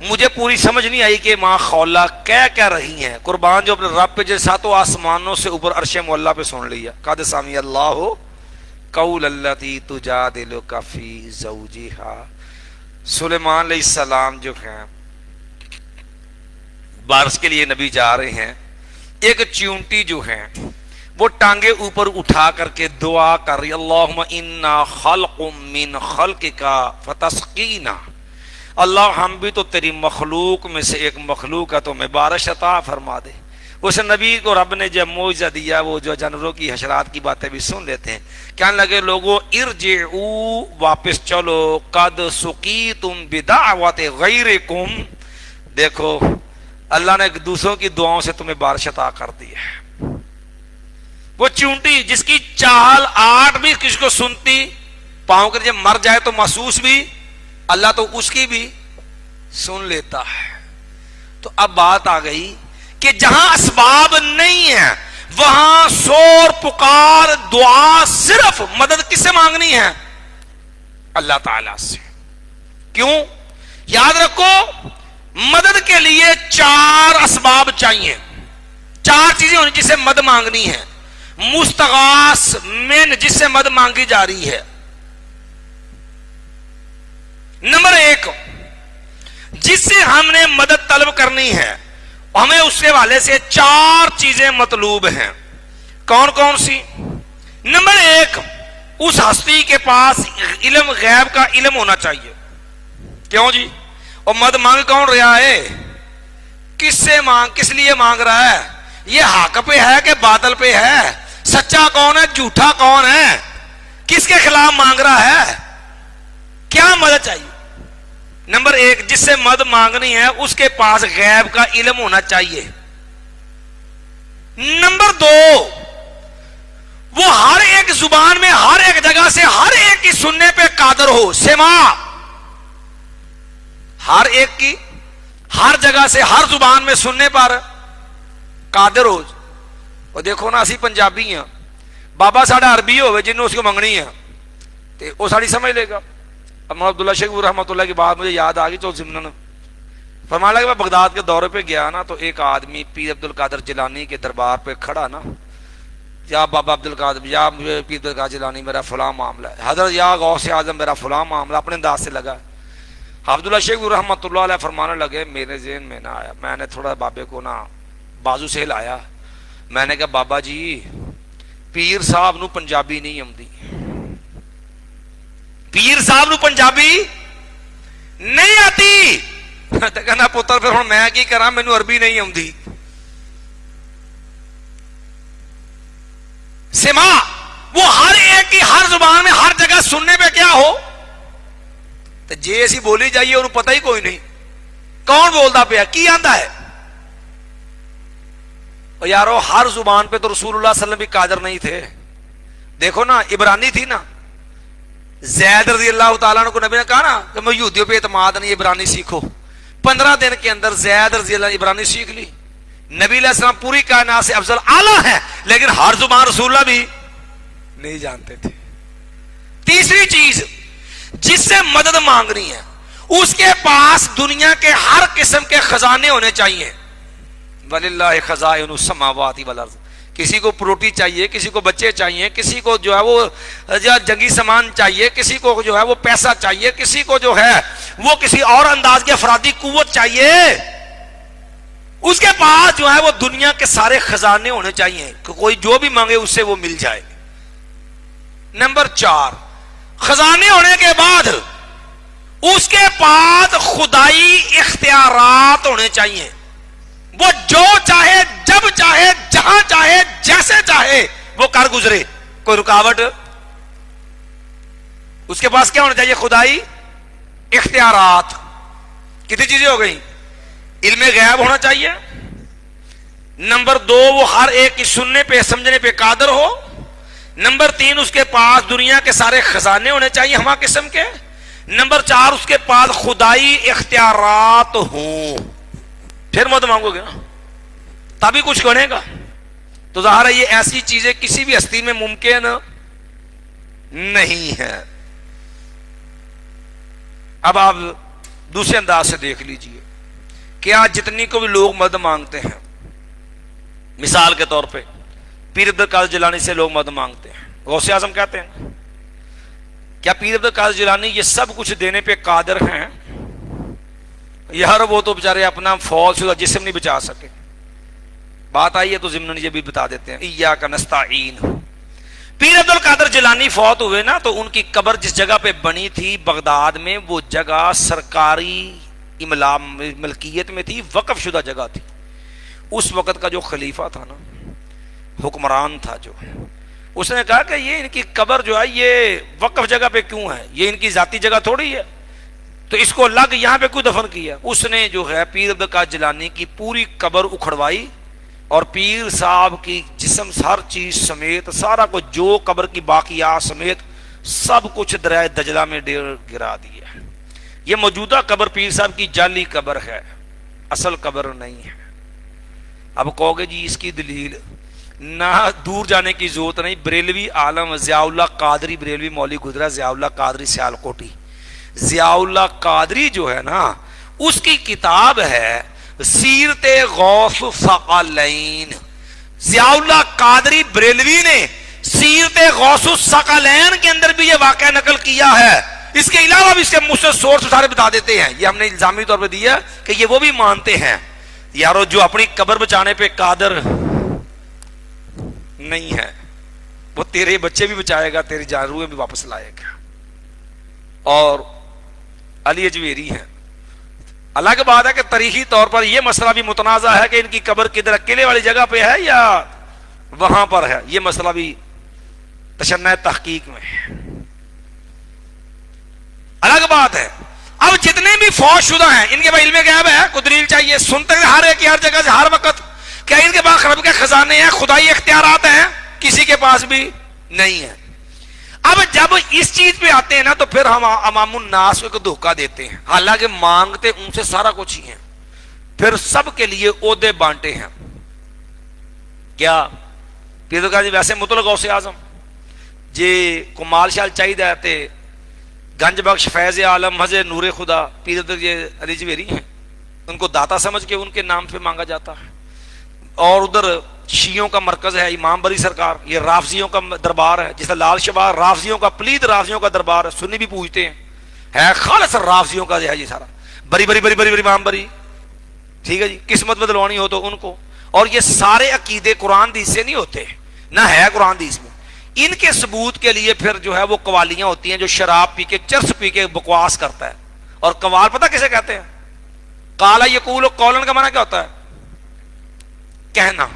مجھے پوری سمجھ نہیں آئی کہ ماں خولہ کہہ رہی ہیں. قربان جو اپنے رب پہ جس ساتوں آسمانوں سے اوپر عرش مولا پہ سن لیا. قد سمع اللہ قول التی تجادلک فی زوجہا. سلیمان علیہ السلام جو ہیں بارش کے لیے نبی جا رہے ہیں، ایک چیونٹی جو ہیں وہ ٹانگے اوپر اٹھا کر کے دعا کر رہی، اللہم انا خلق من خلقک فتسقینا. اللہ ہم بھی تو تیری مخلوق میں سے ایک مخلوق ہے، تو میں بارش عطا فرما دے. اس نبی کو رب نے جب معجزہ دیا، وہ جو جانوروں کی حشرات کی باتیں بھی سن لیتے ہیں. کہنے لگے لوگوں ارجعوا، واپس چلو، قد سقیتم بدعوت غیرکم. دیکھو اللہ نے دوسروں کی دعاؤں سے تمہیں بارش عطا کر دی ہے. وہ چونٹی جس کی چال 8 بھی کسی کو سنتی، پاؤں کر جب مر جائے تو محسوس بھی، اللہ تو اس کی بھی سن لیتا ہے. تو اب بات آ گئی کہ جہاں اسباب نہیں ہیں وہاں شور پکار دعا، صرف مدد کس سے مانگنی ہے؟ اللہ تعالی سے. کیوں؟ یاد رکھو مدد کے لیے 4 اسباب چاہیے، 4 چیزیں ہونی جس سے مدد مانگنی ہے. مستغاث من، جس سے مدد مانگی جا رہی ہے. نمبر 1 جس سے ہم نے مدد طلب کرنی ہے، ہمیں اس کے حوالے سے 4 چیزیں مطلوب ہیں. کون کون سی؟ نمبر 1 اس ہستی کے پاس علم غیب کا علم ہونا چاہیے. کیوں جی؟ اور مدد مانگ کون رہا ہے؟ کس سے مانگ، کس لیے مانگ رہا ہے؟ یہ حق پہ ہے کہ باطل پہ ہے؟ سچا کون ہے، جھوٹا کون ہے؟ کس کے خلاف مانگ رہا ہے؟ کیا مدد چاہیے؟ نمبر 1 جس سے مدد مانگنی ہے اس کے پاس غیب کا علم ہونا چاہیے. نمبر 2 وہ ہر ایک زبان میں، ہر ایک جگہ سے، ہر ایک کی سننے پہ قادر ہو. سما، ہر ایک کی ہر جگہ سے ہر زبان میں سننے پر قادر ہو. اور دیکھو نا اسی پنجابی ہیں، بابا ساڑا عربی ہوئے جنہوں اس کو منگنی ہے تو وہ ساری سمجھ لے گا۔ اب عبداللہ شیخ رحمۃ اللہ کی بات مجھے یاد آ گئی تو ضمن فرمانے لگا، میں بغداد کے دورے پہ گیا نا تو ایک آدمی پیر عبد القادر جیلانی کے دربار پہ کھڑا نا، یا بابا عبد القادر، یا پیر عبد القادر جیلانی میرا فلاں معاملہ ہے، حضرت یا غوث اعظم میرا فلاں معاملہ، اپنے انداز سے لگا۔ عبداللہ شیخ رحمۃ اللہ علیہ فرمانے لگے، میرے ذہن میں نہ آیا، میں نے تھوڑا بابے کو نا بازو سے ہلایا، میں نے کہا بابا جی پیر صاحب نو پنجابی نہیں آتی، پیر صاحب نو پنجابی نہیں آتی، تو کہنا پتر پھر ہوں میں کی کرا، مینو عربی نہیں آتی۔ سما وہ ہر ایک کی ہر زبان میں ہر جگہ سننے پہ کیا ہو تو جی ایسی بولی جائیے انہوں پتہ ہی کوئی نہیں کون بولتا پیا کی آندا ہے۔ اور یارو ہر زبان پہ تو رسول اللہ صلی اللہ علیہ وسلم بھی قادر نہیں تھے۔ دیکھو نا عبرانی تھی نا، زید رضی اللہ تعالیٰ عنہ کو نبی نے کہا نا کہ میں یہودیوں پہ اعتماد نہیں، عبرانی سیکھو۔ 15 دن کے اندر زید رضی اللہ عبرانی سیکھ لی۔ نبی علیہ السلام پوری کائنات سے افضل اعلیٰ ہے، لیکن ہر زبان رسول اللہ بھی نہیں جانتے تھے۔ تیسری چیز جس سے مدد مانگنی ہے اس کے پاس دنیا کے ہر قسم کے خزانے ہونے چاہیے۔ وَلِلَّهِ خَزَائِنُ السَّمَاوَاتِ وَالْأَرْضِ، کسی کو پروٹی چاہیے، کسی کو بچے چاہیے، کسی کو جو ہے وہ جنگی سامان چاہیے، کسی کو جو ہے وہ پیسہ چاہیے، کسی کو جو ہے وہ کسی اور انداز کی افرادی قوت چاہیے۔ اس کے پاس جو ہے وہ دنیا کے سارے خزانے ہونے چاہیے کہ کوئی جو بھی مانگے اس سے وہ مل جائے۔ نمبر 4 خزانے ہونے کے بعد اس کے پاس خدائی اختیارات ہونے چاہیے، وہ جو چاہے جب چاہے جہاں چاہے جیسے چاہے وہ کر گزرے، کوئی رکاوٹ۔ اس کے پاس کیا ہونا چاہیے؟ خدائی اختیارات۔ کتنی چیزیں ہو گئی؟ علم غیب ہونا چاہیے۔ نمبر 2 وہ ہر ایک کی سننے پہ سمجھنے پہ قادر ہو۔ نمبر 3 اس کے پاس دنیا کے سارے خزانے ہونے چاہیے ہما قسم کے۔ نمبر 4 اس کے پاس خدائی اختیارات ہوں، پھر مت مانگو گے نا تبھی کچھ کرے گا۔ تو ظاہر ہے یہ ایسی چیزیں کسی بھی ہستی میں ممکن نہیں ہے۔ اب آپ دوسرے انداز سے دیکھ لیجئے کہ آج جتنی کو بھی لوگ مدد مانگتے ہیں، مثال کے طور پہ پیر عبد القادر جیلانی سے لوگ مدد مانگتے ہیں، غوث اعظم کہتے ہیں، کیا پیر عبد القادر جیلانی یہ سب کچھ دینے پہ قادر ہیں؟ یار وہ تو بیچارے اپنا فوت شدہ جسم نہیں بچا سکے۔ بات آئی ہے تو ضمن یہ بھی بتا دیتے ہیں، ایاک نستعین۔ پیر عبد القادر جیلانی فوت ہوئے نا تو ان کی قبر جس جگہ پہ بنی تھی بغداد میں، وہ جگہ سرکاری ملکیت میں تھی، وقف شدہ جگہ تھی۔ اس وقت کا جو خلیفہ تھا نا، حکمران تھا جو، اس نے کہا کہ یہ ان کی قبر جو ہے یہ وقف جگہ پہ کیوں ہے، یہ ان کی ذاتی جگہ تھوڑی ہے، تو اس کو الگ یہاں پہ کیوں دفن کیا؟ اس نے جو ہے پیر عبد القادر جیلانی کی پوری قبر اکھڑوائی اور پیر صاحب کی جسم ہر چیز سمیت سارا کچھ جو قبر کی باقیات سمیت سب کچھ دریائے دجلہ میں گرا دیا۔ یہ موجودہ قبر پیر صاحب کی جعلی قبر ہے، اصل قبر نہیں ہے۔ اب کہو گے جی اس کی دلیل، نہ دور جانے کی ضرورت نہیں، بریلوی عالم ضیاء اللہ قادری بریلوی مولوی گزرا، ضیاء اللہ قادری سیالکوٹی، ضیاء اللہ قادری جو ہے نا اس کی کتاب ہے سیرت غوث الثقلین۔ ضیاء اللہ قادری بریلوی نے سیرت غوث الثقلین کے اندر بھی یہ واقعہ نقل کیا ہے۔ اس کے علاوہ بھی اس کے مجھ سورس سارے بتا دیتے ہیں، یہ ہم نے الزامی طور پہ دیا کہ یہ وہ بھی مانتے ہیں یارو جو اپنی قبر بچانے پہ قادر نہیں ہے، وہ تیرے بچے بھی بچائے گا، تیری جان روح بھی واپس لائے گا۔ اور علی اجویری ہیں، الگ بات ہے کہ تاریخی طور پر یہ مسئلہ بھی متنازع ہے کہ ان کی قبر کدھر قلعے والی جگہ پہ ہے یا وہاں پر ہے، یہ مسئلہ بھی تشنع تحقیق میں ہے، الگ بات ہے۔ اب جتنے بھی فوت شدہ ہیں ان کے پاس علم غیب ہے، کو دلیل چاہیے، سنتے ہیں ہر ایک ہر جگہ سے ہر وقت، کیا ان کے پاس رب کے خزانے ہیں، خدائی اختیارات ہیں؟ کسی کے پاس بھی نہیں ہے۔ اب جب اس چیز پہ آتے ہیں نا تو پھر ہم عوام الناس کو دھوکہ دیتے ہیں، حالانکہ مانگتے ان سے سارا کچھ ہی ہیں، پھر سب کے لیے عہدے بانٹے ہیں۔ کیا پھر تو کہا جی ویسے مطلق غوث اعظم جی کمال شال چاہیے تے گنج بخش فیض عالم حضرت نور خدا پیر تو یہ علی جویری ہیں، ان کو داتا سمجھ کے ان کے نام پہ مانگا جاتا ہے. اور ادھر شیعوں کا مرکز ہے امام بری سرکار، یہ رافضیوں کا دربار ہے، جیسے لال شبار رافضیوں کا پلید رافضیوں کا دربار ہے، سنی بھی پوچھتے ہیں، ہے خالص رافضیوں کا ہے یہ سارا، بری بری بری بری بری امام بری. ٹھیک ہے جی، قسمت بدلوانی ہو تو ان کو. اور یہ سارے عقیدے قرآن حدیث سے نہیں ہوتے، نہ ہے قرآن حدیث میں. ان کے ثبوت کے لیے پھر جو ہے وہ قوالیاں ہوتی ہیں، جو شراب پی کے چرس پی کے بکواس کرتا ہے. اور قوال پتہ کسے کہتے ہیں؟ قال یقول، قولن کا معنی کیا ہوتا ہے؟ کہنا.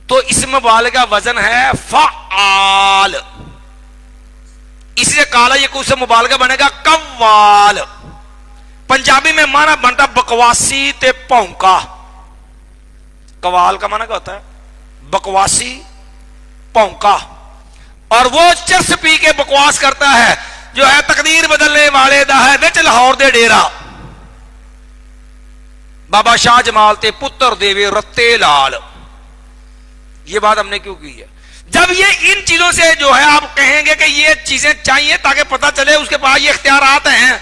تو اسم مبالغہ وزن ہے فعال، اس لیے قال یقول سے مبالغہ بنے گا قوال. پنجابی میں معنی بنتا بکواسی تے پونکا. قوال کا معنی کیا ہوتا ہے؟ بکواسی پونکا. اور وہ چرس پی کے بکواس کرتا ہے جو ہے تقدیر بدلنے والے دا ہے وچ لاہور دے ڈیرا، بابا شاہ جمال تے پتر دیوے رتے لال. یہ بات ہم نے کیوں کی ہے؟ جب یہ ان چیزوں سے جو ہے آپ کہیں گے کہ یہ چیزیں چاہیے تاکہ پتہ چلے اس کے پاس یہ اختیارات ہیں.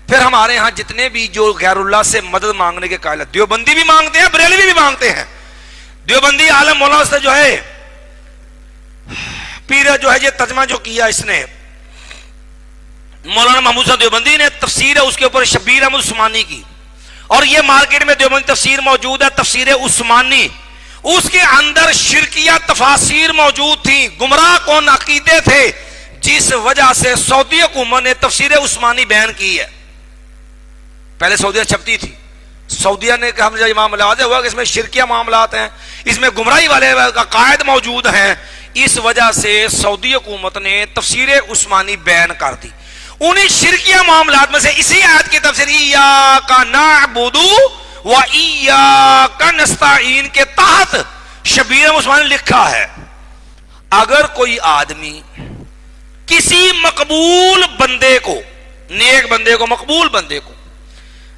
پھر ہمارے ہاں جتنے بھی جو غیر اللہ سے مدد مانگنے کے قائل ہیں، دیوبندی بھی مانگتے ہیں، بریلوی بھی مانگتے ہیں. دیوبندی عالم مولانا سے جو ہے پیر جو ہے یہ ترجمہ جو کیا اس نے مولانا محمود صاحب دیوبندی نے، تفسیر ہے اس کے اوپر شبیر احمد عثمانی کی، اور یہ مارکیٹ میں دیوبندی تفسیر موجود ہے، تفسیر عثمانی. اس کے اندر شرکیہ تفاسیر موجود تھیں، گمراہ کون عقیدے تھے، جس وجہ سے سعودی حکومت نے تفسیر عثمانی بین کی ہے. پہلے سعودیہ چھپتی تھی، سعودیہ نے کہا ہم امام واضح ہوا کہ اس میں شرکیہ معاملات ہیں، اس میں گمراہی والے عقائد موجود ہیں. اس وجہ سے سعودی حکومت نے تفسیر عثمانی بین کر دی. انہیں شرکیہ معاملات میں سے اسی آیت کی تفسیر ایاک نعبد و ایاک نستعین کے تحت شبیر عثمانی نے لکھا ہے اگر کوئی آدمی کسی مقبول بندے کو، نیک بندے کو، مقبول بندے کو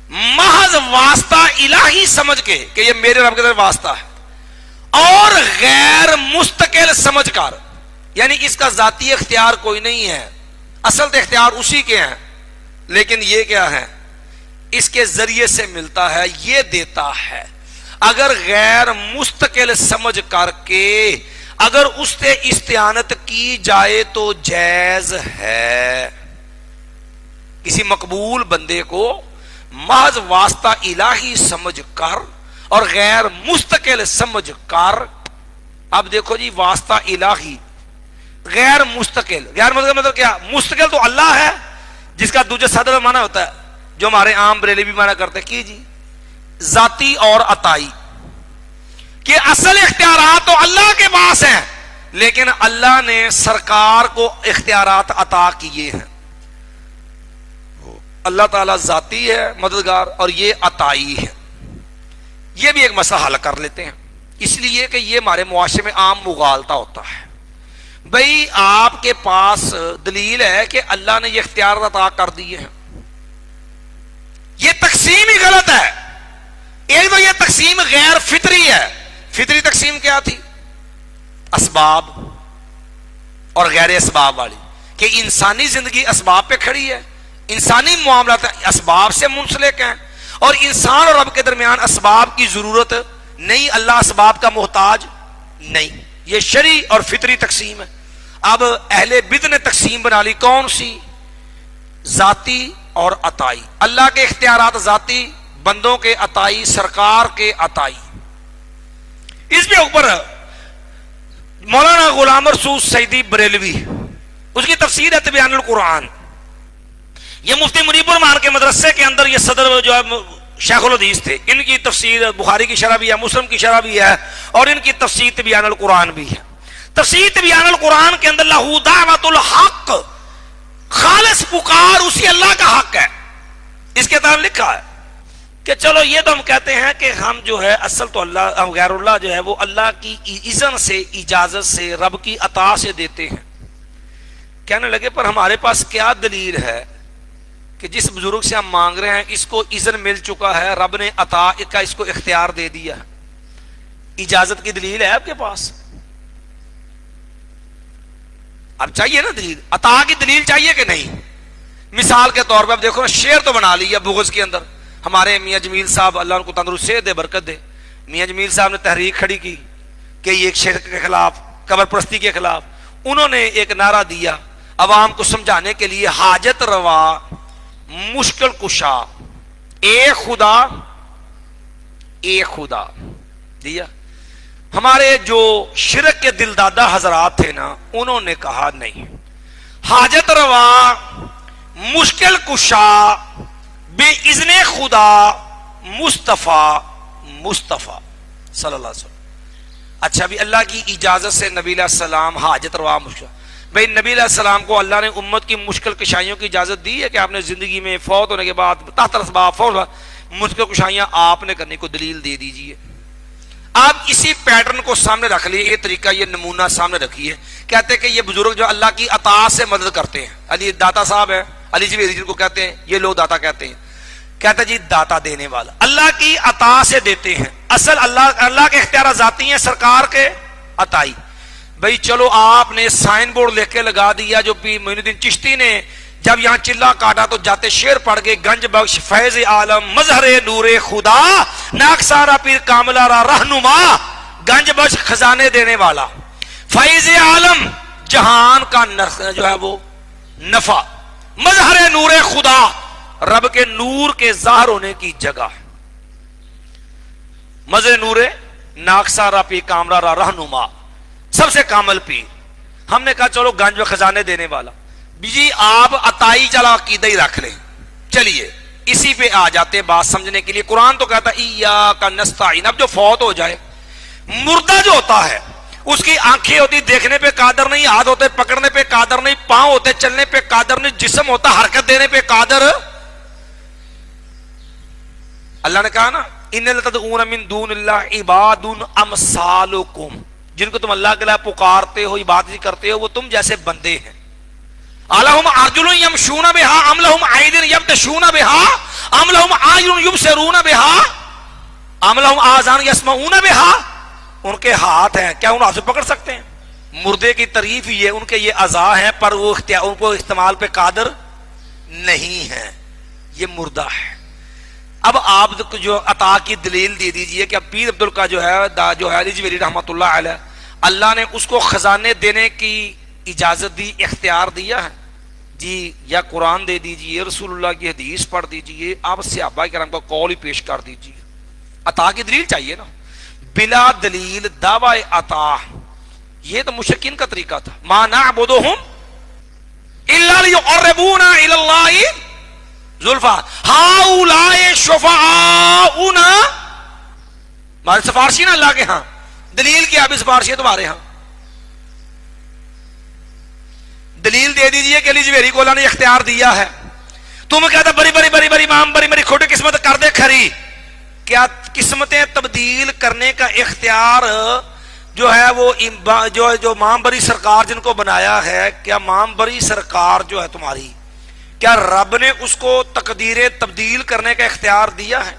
محض واسطہ الہی سمجھ کے کہ یہ میرے رب کے طرف واسطہ ہے، اور غیر مستقل سمجھ کر، یعنی اس کا ذاتی اختیار کوئی نہیں ہے، اصل اختیار اسی کے ہیں، لیکن یہ کیا ہے اس کے ذریعے سے ملتا ہے، یہ دیتا ہے. اگر غیر مستقل سمجھ کر کے اگر اس سے استعانت کی جائے تو جائز ہے. کسی مقبول بندے کو محض واسطہ الہی سمجھ کر اور غیر مستقل سمجھ کر، اب دیکھو جی واسطہ الہی غیر مستقل، غیر مستقل مطلب کیا؟ مستقل تو اللہ ہے جس کا دوجہ صدر میں معنی ہوتا ہے، جو ہمارے عام بریلی بھی معنی کرتے ہیں کی جی ذاتی اور عطائی، کہ اصل اختیارات تو اللہ کے پاس ہیں لیکن اللہ نے سرکار کو اختیارات عطا کیے ہیں. اللہ تعالیٰ ذاتی ہے مددگار اور یہ عطائی ہے. یہ بھی ایک مسئلہ حل کر لیتے ہیں، اس لیے کہ یہ ہمارے معاشرے میں عام مغالطہ ہوتا ہے. بھئی آپ کے پاس دلیل ہے کہ اللہ نے یہ اختیار عطا کر دیے ہیں، یہ تقسیم ہی غلط ہے. ایک تو یہ تقسیم غیر فطری ہے. فطری تقسیم کیا تھی؟ اسباب اور غیر اسباب والی، کہ انسانی زندگی اسباب پہ کھڑی ہے، انسانی معاملات اسباب سے منسلک ہیں، اور انسان اور رب کے درمیان اسباب کی ضرورت نہیں، اللہ اسباب کا محتاج نہیں. یہ شرعی اور فطری تقسیم ہے. اب اہل بدع نے تقسیم بنا لی، کون سی؟ ذاتی اور عطائی. اللہ کے اختیارات ذاتی، بندوں کے عطائی، سرکار کے عطائی. اس کے اوپر مولانا غلام رسول سعیدی بریلوی، اس کی تفسیر ہے تبیان القرآن. یہ مفتی منیب الرحمان کے مدرسے کے اندر یہ صدر جو ہے شیخ الحدیث تھے. ان کی تفسیر بخاری کی شرح بھی ہے، مسلم کی شرح بھی ہے، اور ان کی تفسیر تبیان القرآن بھی ہے. تفسیر تبیان القرآن کے اندر لہو دعوت الحق، خالص پکار اسی اللہ کا حق ہے. اس کے تحت لکھا ہے کہ چلو یہ تو ہم کہتے ہیں کہ ہم جو ہے اصل تو اللہ، غیر اللہ جو ہے وہ اللہ کی اذن سے، اجازت سے، رب کی عطا سے دیتے ہیں. کہنے لگے پر ہمارے پاس کیا دلیل ہے کہ جس بزرگ سے ہم مانگ رہے ہیں اس کو اذن مل چکا ہے، رب نے عطا کا اس کو اختیار دے دیا ہے، اجازت کی دلیل ہے آپ کے پاس؟ اب چاہیے نا دلیل، عطا کی دلیل چاہیے کہ نہیں؟ مثال کے طور پہ اب دیکھو نا، شعر تو بنا لیا بغض کے اندر. ہمارے میاں جمیل صاحب اللہ ان کو تندرستی دے، برکت دے، میاں جمیل صاحب نے تحریک کھڑی کی کہ یہ ایک شرک کے خلاف، قبر پرستی کے خلاف. انہوں نے ایک نعرہ دیا عوام کو سمجھانے کے لیے، حاجت روا مشکل کشا ایک خدا ایک خدا دیا. ہمارے جو شرک کے دل دادا حضرات تھے نا، انہوں نے کہا نہیں، حاجت روا مشکل کشا بے اذن خدا مصطفیٰ صلی اللہ علیہ وسلم. اچھا بھی اللہ کی اجازت سے نبی علیہ السلام حاجت روا مشکل، بھئی نبی علیہ السلام کو اللہ نے امت کی مشکل کشائیوں کی اجازت دی ہے کہ آپ نے زندگی میں فوت ہونے کے بعد تحت الاسباب فوت مشکل کشائیاں آپ نے کرنے کو دلیل دے دیجئے. آپ اسی پیٹرن کو سامنے رکھ لیے، یہ طریقہ، یہ نمونہ سامنے رکھیے. کہتے ہیں کہ یہ بزرگ جو اللہ کی عطا سے مدد کرتے ہیں، علی داتا صاحب ہے، علی جویری جن کو کہتے ہیں، یہ لوگ داتا کہتے ہیں. کہتا جی داتا دینے والا اللہ کی عطا سے دیتے ہیں. اصل اللہ کے اختیارات ذاتی ہیں، سرکار کے عطائی. بھئی چلو آپ نے سائن بورڈ لکھ کے لگا دیا، جو پیر معین الدین چشتی نے جب یہاں چلا کاٹا تو جاتے شعر پڑھ گئے، گنج بخش فیض عالم مظہر نور خدا ناکسارا پیر کاملہ را رہنما، گنج بخش خزانے دینے والا، فیض عالم جہان کا جو ہے وہ نفع، مظہر نور خدا رب کے نور کے ظاہر ہونے کی جگہ، مظہر نور ناکسارا پیر کاملہ را رہنما، سب سے کامل پیر. ہم نے کہا چلو گنج و خزانے دینے والا، جی آپ عطائی چلا عقیدہ ہی رکھ لیں. چلیے اسی پہ آ جاتے ہیں بات سمجھنے کے لیے. قرآن تو کہتا ہے ایاک نستعین. اب جو فوت ہو جائے، مردہ جو ہوتا ہے، اس کی آنکھیں ہوتی دیکھنے پہ قادر نہیں، ہاتھ ہوتے پکڑنے پہ قادر نہیں، پاؤں ہوتے چلنے پہ قادر نہیں، جسم ہوتا حرکت دینے پہ قادر. اللہ نے کہا نا ان لتدعون من دون اللہ عباد امثالکم، جن کو تم اللہ کے علاوہ پکارتے ہو، عبادت کرتے ہو، وہ تم جیسے بندے ہیں. الہم ارجل یمشون بها ام لهم عید یبطشون بها ام لهم اعین یبصرون بها ام لهم آذان یسمعون بها. ان کے ہاتھ ہیں، کیا ان ہاتھ سے پکڑ سکتے ہیں؟ مردے کی تعریف یہ ان کے یہ اعضاء ہیں، پر وہ ان کو استعمال پہ قادر نہیں ہیں، یہ مردہ ہے. اب آپ جو عطا کی دلیل دے دیجئے کہ اب پیر عبدال کا جو ہے علی جویری رحمۃ اللہ علیہ، اللہ نے اس کو خزانے دینے کی اجازت دی، اختیار دیا ہے جی، یا قرآن دے دیجئے، رسول اللہ کی حدیث پڑھ دیجئے، آپ صحابہ کرام کا قول ہی پیش کر دیجئے. عطا کی دلیل چاہیے نا. بلا دلیل دعوی عطا، یہ تو مشرکین کا طریقہ تھا. ما نعبدهم الا لیقربونا الی اللہ زلفا ہؤلاء شفعاؤنا، ہمارے سفارشی نا اللہ کے ہاں. دلیل کیا؟ ابھی سفارشی ہے تمہارے ہاں. دلیل دے دیجئے کہ علی جویری کو اللہ نے اختیار دیا ہے. تم کہتا بری بری بری بری امام بری بری کھوٹی قسمت کر دے کھری. کیا قسمتیں تبدیل کرنے کا اختیار جو ہے وہ جو امام بری سرکار جن کو بنایا ہے، کیا امام بری سرکار جو ہے تمہاری، کیا رب نے اس کو تقدیریں تبدیل کرنے کا اختیار دیا ہے؟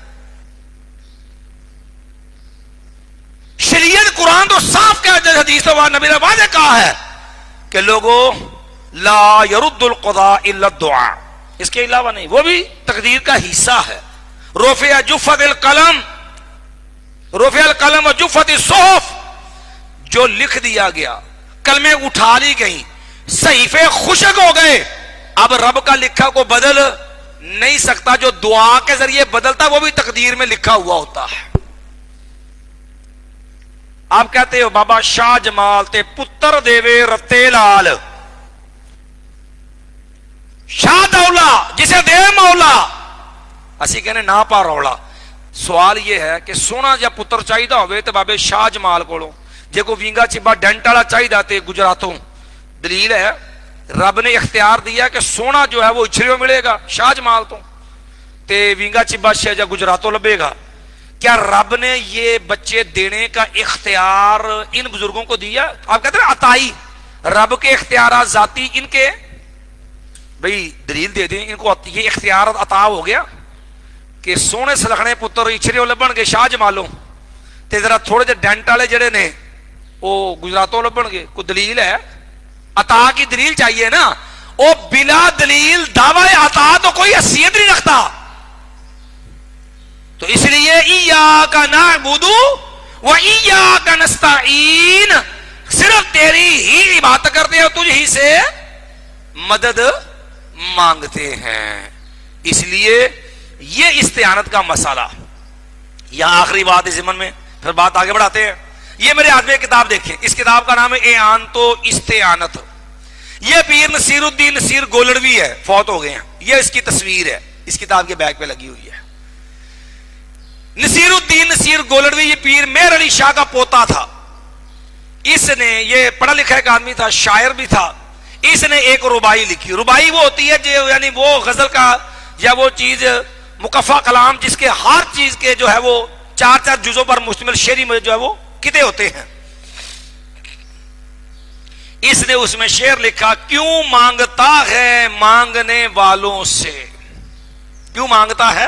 شریعت قرآن تو صاف کہہ ہے، حدیث تو نبی نے واضح کہا ہے کہ لوگوں لا يرد القضاء الا الدعاء، اس کے علاوہ نہیں، وہ بھی تقدیر کا حصہ ہے. رفع جفت القلم، رفع القلم و جفت الصحف، جو لکھ دیا گیا، کلمیں اٹھا لی گئیں، صحیفے خشک ہو گئے، اب رب کا لکھا کو بدل نہیں سکتا. جو دعا کے ذریعے بدلتا وہ بھی تقدیر میں لکھا ہوا ہوتا ہے. آپ کہتے ہو بابا شاہ جمال تے پتر دیوے رتے لال، شاہ دولا جسے دے مولا، اسی کہنے نا پا رولا. سوال یہ ہے کہ سونا جا پتر چاہیے ہوئے تو بابے شاہ جمال کو جے کو وینگا چبا ڈینٹ والا چاہیے تے گجراتوں. دلیل ہے رب نے اختیار دیا کہ سونا جو ہے وہ اچھریوں ملے گا شاہ جمال تو تے وینگا چبا شہجا گجراتوں لبے گا. کیا رب نے یہ بچے دینے کا اختیار ان بزرگوں کو دیا؟ آپ کہتے ہیں عطائی، رب کے اختیارات ذاتی ان کے، بھئی دلیل دے دیں ان کو یہ اختیار عطا ہو گیا کہ سونے سلخنے پتر اچھریوں لبن گے شاہ جمالوں تے ذرا تھوڑے جے ڈینٹ والے جڑے نے وہ گجراتوں لبن گے. کوئی دلیل ہے؟ عطا کی دلیل چاہیے نا، او بلا دلیل دعوی عطا تو کوئی حیثیت نہیں رکھتا. تو اس لیے ایاک نعبد و ایاک نستعین، صرف تیری ہی عبادت کرتے ہیں اور تجھ ہی سے مدد مانگتے ہیں. اس لیے یہ استعانت کا مسئلہ. یہاں آخری بات اس ضمن میں، پھر بات آگے بڑھاتے ہیں. یہ میرے ہاتھ میں کتاب دیکھیں، اس کتاب کا نام ہے اعانت و استعانت. یہ پیر نصیر الدین نصیر گولڑوی ہے، فوت ہو گئے ہیں. یہ اس کی تصویر ہے، اس کتاب کے بیک پہ لگی ہوئی ہے. نصیر الدین نصیر گولڑوی یہ پیر مہر علی شاہ کا پوتا تھا. اس نے، یہ پڑھا لکھا ایک آدمی تھا، شاعر بھی تھا. اس نے ایک ربائی لکھی. ربائی وہ ہوتی ہے جو یعنی وہ غزل کا یا وہ چیز مکفہ کلام جس کے ہر چیز کے جو ہے وہ 4 جزوں پر مشتمل شعری میں جو ہے وہ کتے ہوتے ہیں. اس نے اس میں شعر لکھا، کیوں مانگتا ہے مانگنے والوں سے، کیوں مانگتا ہے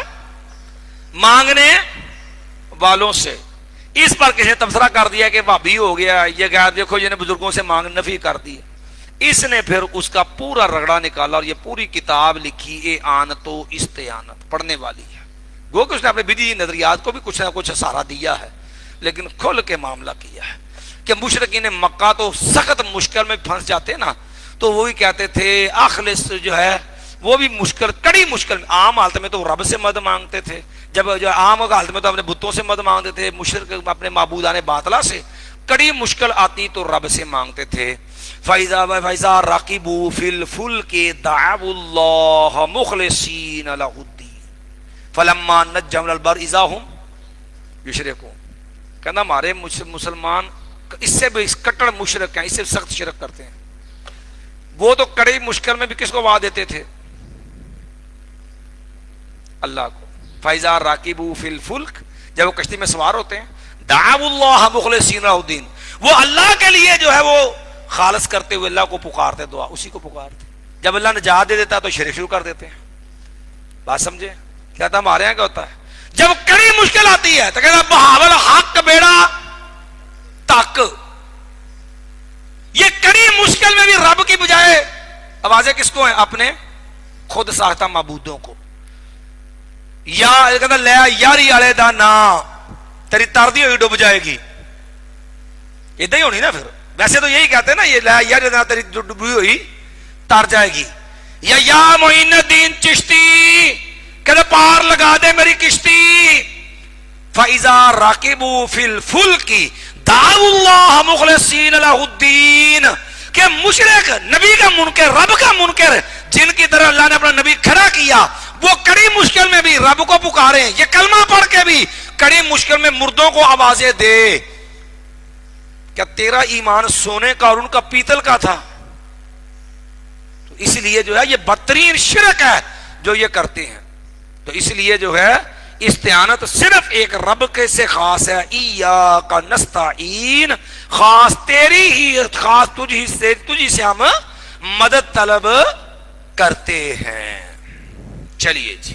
مانگنے والوں سے. اس پر کسی نے تبصرہ کر دیا کہ بھابی ہو گیا یہ کہا دیکھو یہ نے بزرگوں سے مانگ نفی کر دی. اس نے پھر اس کا پورا رگڑا نکالا اور یہ پوری کتاب لکھی اعانت و استعانت، پڑھنے والی ہے. گو کہ اس نے اپنے بدعی نظریات کو بھی کچھ نہ کچھ سہارا دیا ہے، لیکن کھل کے معاملہ کیا ہے کہ مشرکین مکہ تو سخت مشکل میں پھنس جاتے نا، تو وہ بھی کہتے تھے اخلص جو ہے وہ بھی مشکل، کڑی مشکل میں. عام حالت میں تو رب سے مدد مانگتے تھے، جب جو عام حالت میں تو اپنے بتوں سے مدد مانگتے تھے، مشرک اپنے معبودان باطلہ سے. کڑی مشکل آتی تو رب سے مانگتے تھے. فَإِذَا رَقِبُوا فِي الْفُلْكِ دَعَوُا اللَّهَ مُخْلِصِينَ لَهُ الدِّينَ فَلَمَّا نَجَّاهُمْ إِلَى الْبَرِّ إِذَا هُمْ يُشْرِكُونَ. کہنا ہمارے مسلمان اس سے بھی کٹڑ مشرک ہیں، اس سے سخت شرک کرتے ہیں. وہ تو کڑی مشکل میں بھی کس کو وعدہ دیتے تھے؟ اللہ کو. فَإِذَا رَقِبُوا فِي الْفُلْكِ، جب وہ کشتی میں سوار ہوتے ہیں، دعوا اللہ مخلصین لہ الدین، وہ اللہ کے لیے جو ہے وہ خالص کرتے ہوئے اللہ کو پکارتے، دعا اسی کو پکارتے. جب اللہ نجات دے دیتا تو شرک شروع کر دیتے ہیں. بات سمجھے؟ کیا تھا ہمارے یہاں کیا ہوتا ہے جب کڑی مشکل آتی ہے تو کہتا بہاول حق بیڑا تک. یہ کڑی مشکل میں بھی رب کی بجائے آوازیں کس کو ہیں؟ اپنے خود ساختہ معبودوں کو. یا کہتا لے یاری والے دا نا تیری تردی ہوئی ڈوب جائے گی. ادھر ہی ہونی نا پھر. ویسے تو یہی کہتے ہیں نا، یہ لے یاری دا تیری ڈوبی ہوئی تر جائے گی. یا معین الدین چشتی کہتے پار لگا دے میری کشتی. فَإِذَا رَقِبُوا فِي الْفُلْكِ دعوا اللہ مخلصین لہ الدین، کہ مشرک نبی کا منکر، رب کا منکر جن کی طرح اللہ نے اپنا نبی کھڑا کیا، وہ کڑی مشکل میں بھی رب کو پکارے. یہ کلمہ پڑھ کے بھی کڑی مشکل میں مردوں کو آوازیں دے. کیا تیرا ایمان سونے کا اور ان کا پیتل کا تھا؟ تو اس لیے جو ہے یہ بدترین شرک ہے جو یہ کرتے ہیں. تو اس لیے جو ہے استعانت صرف ایک رب کے سے خاص ہے. ایاک نستعین، خاص تیری ہی، خاص تجھی سے ہم مدد طلب کرتے ہیں. چلیے جی،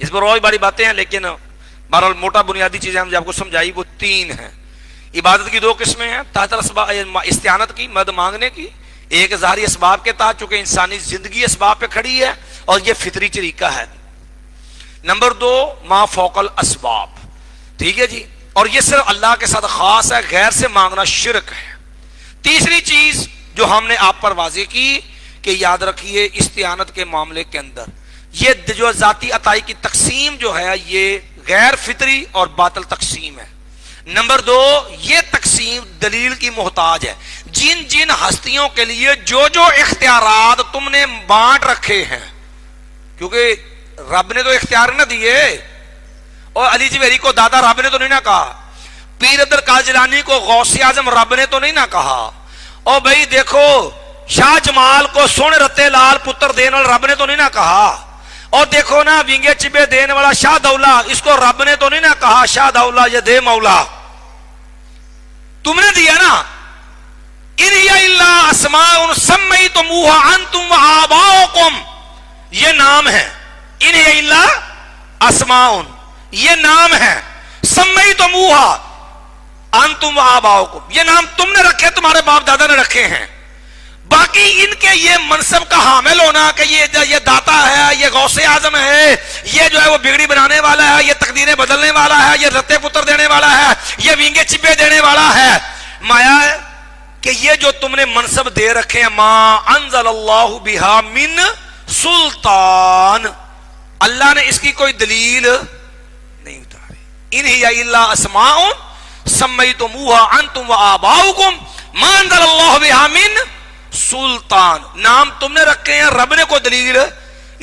اس پر اور بڑی باتیں ہیں، لیکن بہرحال موٹا بنیادی چیزیں ہم جو آپ کو سمجھائی وہ 3 ہیں. عبادت کی 2 قسمیں ہیں تحت استعانت کی، مدد مانگنے کی. ایک ظاہری اسباب کے تحت، چونکہ انسانی زندگی اسباب پہ کھڑی ہے اور یہ فطری طریقہ ہے. نمبر 2 ما فوق الاسباب، ٹھیک ہے جی، اور یہ صرف اللہ کے ساتھ خاص ہے، غیر سے مانگنا شرک ہے. تیسری چیز جو ہم نے آپ پر واضح کی کہ یاد رکھیے استعانت کے معاملے کے اندر یہ جو ذاتی عطائی کی تقسیم جو ہے یہ غیر فطری اور باطل تقسیم ہے. نمبر 2 یہ تقسیم دلیل کی محتاج ہے. جن جن ہستیوں کے لیے جو جو اختیارات تم نے بانٹ رکھے ہیں، کیونکہ رب نے تو اختیار نہ دیے، اور علی جویری کو دادا رب نے تو نہیں نہ کہا، پیر عبد القادر جیلانی کو غوث اعظم رب نے تو نہیں نہ کہا، اور بھائی دیکھو شاہ جمال کو سونے رتے لال پتر دینے والا رب نے تو نہیں نہ کہا، اور دیکھو نا وینگے چبے دینے والا شاہ دولہ اس کو رب نے تو نہیں نہ کہا شاہ دولہ یہ دے مولا، تم نے دیا نا. ان ہی الا اسماء سمیتموها انتم وآباؤکم، یہ نام ہے. ان ہی الا اسماء، یہ نام ہے. سمیتموها، انتم و آباؤکم، یہ نام تم نے رکھے، تمہارے باپ دادا نے رکھے ہیں. باقی ان کے یہ منصب کا حامل ہونا کہ یہ داتا ہے، یہ غوث اعظم ہے، یہ جو ہے وہ بگڑی بنانے والا ہے، یہ تقدیریں بدلنے والا ہے، یہ رتے پتر دینے والا ہے، یہ وینگے چبے دینے والا ہے، مایا ہے کہ یہ جو تم نے منصب دے رکھے ہیں، ما انزل اللہ بہا من سلطان، اللہ نے اس کی کوئی دلیل نہیں اتاری. ان ہی الا اسماء سمیتموها انتم وآباؤکم ما انزل اللہ بہا من سلطان، نام تم نے رکھے ہیں، رب نے کو دلیل.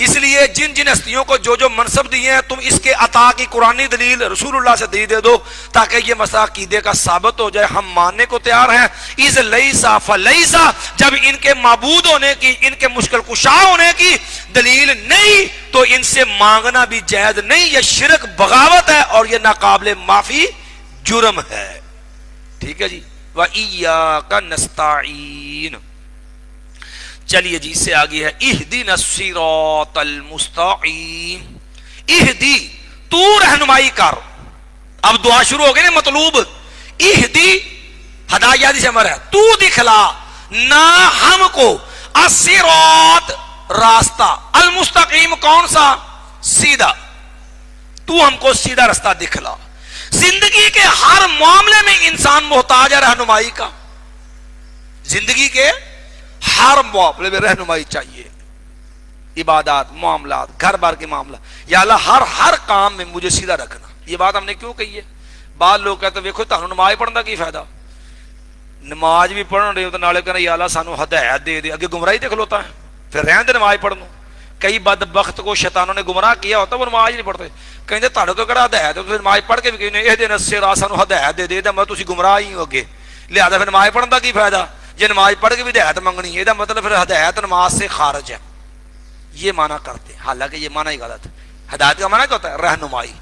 اس لیے جن جن ہستیوں کو جو جو منصب دیے ہیں تم اس کے عطا کی قرآنی دلیل رسول اللہ سے دے دو تاکہ یہ مسئلہ عقیدے کا ثابت ہو جائے. ہم ماننے کو تیار ہیں. اذ لیسا فلیسا، جب ان کے معبود ہونے کی، ان کے مشکل کشا ہونے کی دلیل نہیں تو ان سے مانگنا بھی جائز نہیں. یہ شرک بغاوت ہے اور یہ ناقابل معافی جرم ہے. ٹھیک ہے جی. وَإِيَّاكَ نَسْتَعِينُ. چلیے جی، اس سے آگے ہے اہدنا الصراط المستقیم. اہدی، تو رہنمائی کر. اب دعا شروع ہو گئی نا. مطلوب اہدی، ہدایت سے امر ہے، تو دکھلا نہ ہم کو الصراط، راستہ، المستقیم کون سا؟ سیدھا. تو ہم کو سیدھا راستہ دکھلا. زندگی کے ہر معاملے میں انسان محتاج ہے رہنمائی کا. زندگی کے ہر معاملے میں رہنمائی چاہیے. عبادات، معاملات، گھر بار کے معاملہ، یا اللہ ہر کام میں مجھے سیدھا رکھنا. یہ بات ہم نے کیوں کہی ہے؟ بعض لوگ کہتے ہیں دیکھو تانوں نماز پڑھن دا کی فائدہ؟ نماز بھی پڑھن رہے ہو تو نالے کہنا یا اللہ سانو ہدایت دے دے. اگے گمراہی تے کھلوتا ہے، پھر رہن دے نماز پڑھنو. کئی بدبخت کو شیطانوں نے گمراہ کیا ہوتا وہ نماز نہیں پڑھتے. کہتے تاڑے تو کہڑا ہدایت ہے، نماز پڑھ کے بھی کہنے اہدنا الصراط، سانو ہدایت دے دے. میں تسی گمراہ ہی ہو اگے، لہذا پھر نماز پڑھن دا کی فائدہ؟ یہ نماز پڑھ کے بھی ہدایت منگنی ہے، یہ مطلب پھر ہدایت نماز سے خارج ہے. یہ معنی کرتے ہیں، حالانکہ یہ معنی ہی غلط ہے. ہدایت کا معنی کیا ہوتا ہے؟ رہنمائی.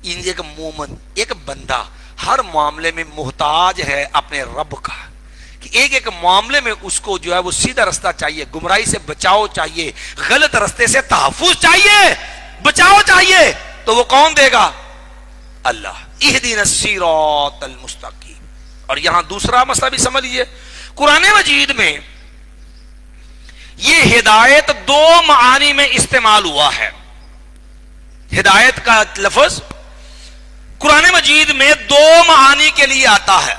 ایک مومن، ایک بندہ ہر معاملے میں محتاج ہے اپنے رب کا، کہ ایک ایک معاملے میں اس کو جو ہے وہ سیدھا راستہ چاہیے، گمراہی سے بچاؤ چاہیے، غلط راستے سے تحفظ چاہیے، بچاؤ چاہیے. تو وہ کون دے گا؟ اللہ. اہدنا الصراط المستقیم. اور یہاں دوسرا مسئلہ بھی سمجھ لیجیے. قرآن مجید میں یہ ہدایت دو معانی میں استعمال ہوا ہے. ہدایت کا لفظ قرآن مجید میں دو معانی کے لیے آتا ہے.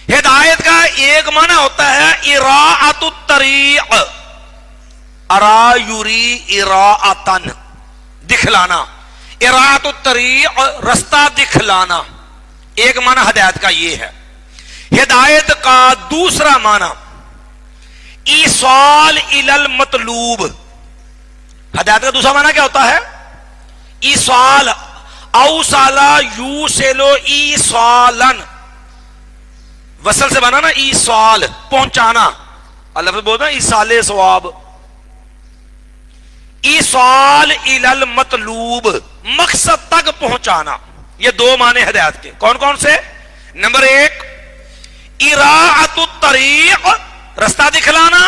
ہدایت کا ایک معنی ہوتا ہے اراءۃ الطریق، ارا یری اراءۃن، دکھلانا. اراءۃ الطریق، رستہ دکھلانا. ایک معنی ہدایت کا یہ ہے. ہدایت کا دوسرا معنی ایصال الی المطلوب. ہدایت کا دوسرا معنی کیا ہوتا ہے؟ ایصال، اوصالا یوصلو ایصالن، وصل سے بنا نا ایصال، پہنچانا. اللہ بولتا ہے ایصال ثواب. ایصال الی المطلوب، مقصد تک پہنچانا. یہ دو معنی ہدایت کے. کون کون سے؟ نمبر ایک اراءۃ الطریق، رستہ دکھلانا.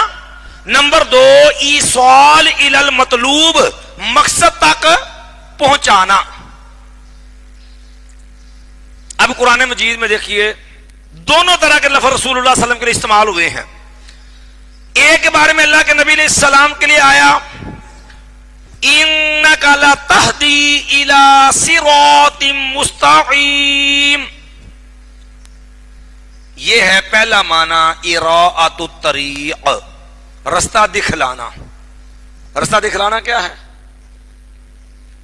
نمبر دو ایصال الی المطلوب، مقصد تک پہنچانا. اب قرآن مجید میں دیکھیے دونوں طرح کے لفظ رسول اللہ صلی اللہ علیہ وسلم کے لیے استعمال ہوئے ہیں. ایک کے بارے میں اللہ کے نبی علیہ السلام کے لیے آیا انک لتہدی الی صراط مستقیم. یہ ہے پہلا معنی اراءۃ الطریق، رستہ دکھلانا. رستہ دکھلانا کیا ہے؟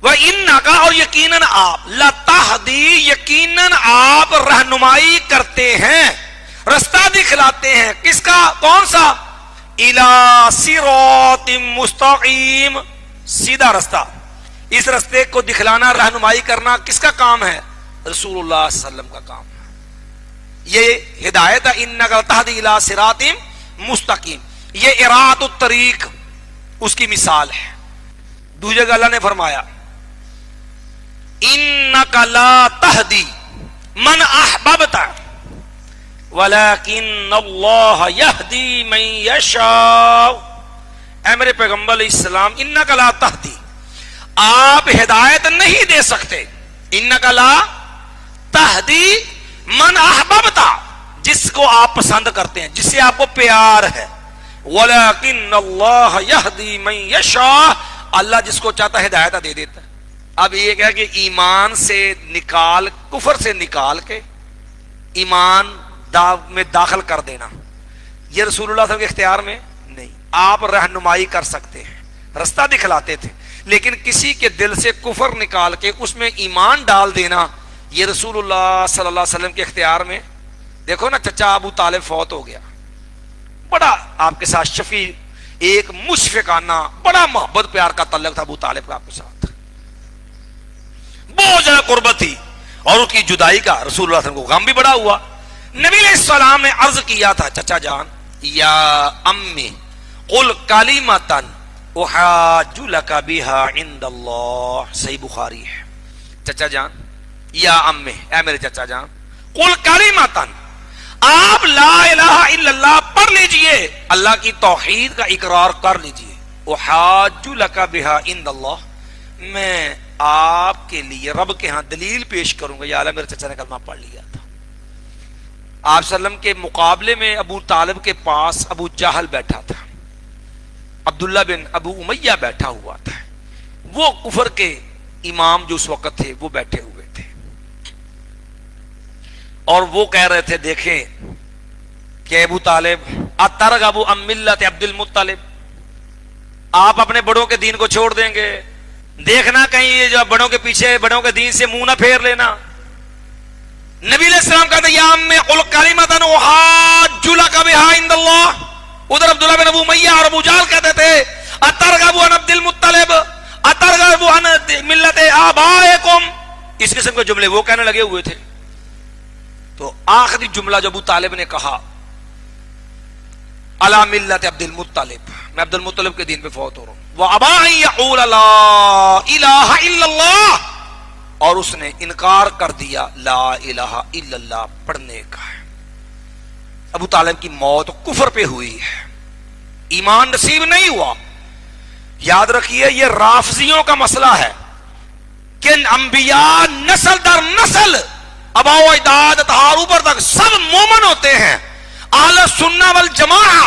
وَإِنَّكَ، اور یقیناً آپ، لَتَهْدِي، یقیناً آپ رہنمائی کرتے ہیں، رستہ دکھلاتے ہیں. کس کا؟ کون سا؟ إِلَى صِرَاطٍ مُسْتَقِيمٍ، سیدھا رستہ. اس رستے کو دکھلانا، رہنمائی کرنا کس کا کام ہے؟ رسول اللہ صلی اللہ علیہ وسلم کا کام ہے. یہ ہدایت ہے. إِنَّكَ لَتَهْدِي إِلَى صِرَاطٍ مُسْتَقِيمٍ. یہ اراءۃ الطریق اس کی مثال ہے. دوسری جگہ اللہ نے فرمایا انک لا تہدی من احببت ولکن اللہ یہدی من یشاء. اے میرے پیغمبر علیہ السلام، انک لا تہدی، آپ ہدایت نہیں دے سکتے. انک لا تہدی من احببتا جس کو آپ پسند کرتے ہیں، جس سے آپ کو پیار ہے، ولیکن اللہ یہدی من یشاء اللہ جس کو چاہتا ہے ہدایت دے دیتا ہے۔ اب یہ کہا کہ ایمان سے نکال، کفر سے نکال کے ایمان میں داخل کر دینا، یہ رسول اللہ صلی اللہ علیہ وسلم کے اختیار میں نہیں۔ آپ رہنمائی کر سکتے ہیں، رستہ دکھلاتے تھے، لیکن کسی کے دل سے کفر نکال کے اس میں ایمان ڈال دینا یہ رسول اللہ صلی اللہ علیہ وسلم کے اختیار میں۔ دیکھو نا، چچا ابو طالب فوت ہو گیا، بڑا آپ کے ساتھ شفیع، ایک مشفقانہ بڑا محبت پیار کا تعلق تھا ابو طالب کا آپ کے ساتھ، بہت زیادہ قربت تھی، اور اس کی جدائی کا رسول اللہ صلی اللہ علیہ وسلم کو غم بھی بڑا ہوا۔ نبی علیہ السلام نے عرض کیا تھا، چچا جان، یا امی قل کلمۃ احاج لک بہا عند اللہ، صحیح بخاری ہے۔ چچا جان، یا امی، اے میرے چچا جان، قل کلمۃ، آپ لا الہ الا اللہ پڑھ لیجئے، اللہ کی توحید کا اقرار کر لیجئے، احاج لک بہا عند اللہ، میں آپ کے لیے رب کے ہاں دلیل پیش کروں گا۔ یا اللہ، میرے چچا نے کلمہ پڑھ لیا تھا۔ آپ صلی اللہ علیہ وسلم کے مقابلے میں ابو طالب کے پاس ابو جہل بیٹھا تھا، عبداللہ بن ابو امیہ بیٹھا ہوا تھا، وہ کفر کے امام جو اس وقت تھے وہ بیٹھے ہوئے تھے، اور وہ کہہ رہے تھے، دیکھیں کہ ابو طالب اترغب عن ملت عبد المطلب، آپ اپنے بڑوں کے دین کو چھوڑ دیں گے، دیکھنا کہیں یہ جو بڑوں کے پیچھے بڑوں کے دین سے منہ نہ پھیر لینا۔ نبی علیہ السلام کہتے ہیں، یا امی قل کلمۃ احاج لک بہا عند اللہ، ادھر عبداللہ بن ابو امیہ اور ابو جہل کہتے تھے، اترغب عن عبد المطلب، اترغب عن ملت آبائکم، اس قسم کے جملے وہ کہنے لگے ہوئے تھے۔ تو آخری جملہ جو ابو طالب نے کہا، علی ملت عبد المطلب، میں عبد المطلب کے دین پہ فوت ہو رہا ہوں، وَأَبَىٰ أَن يَقُولَ لَا إِلَٰهَ إِلَّا اللَّهُ، اور اس نے انکار کر دیا لا الہ الا اللہ پڑھنے کا ہے۔ ابو طالب کی موت کفر پہ ہوئی ہے، ایمان نصیب نہیں ہوا۔ یاد رکھیے، یہ رافضیوں کا مسئلہ ہے کہ انبیاء نسل در نسل، ابا و اجداد تہار اوپر تک سب مومن ہوتے ہیں۔ اہل سنہ والجماعہ،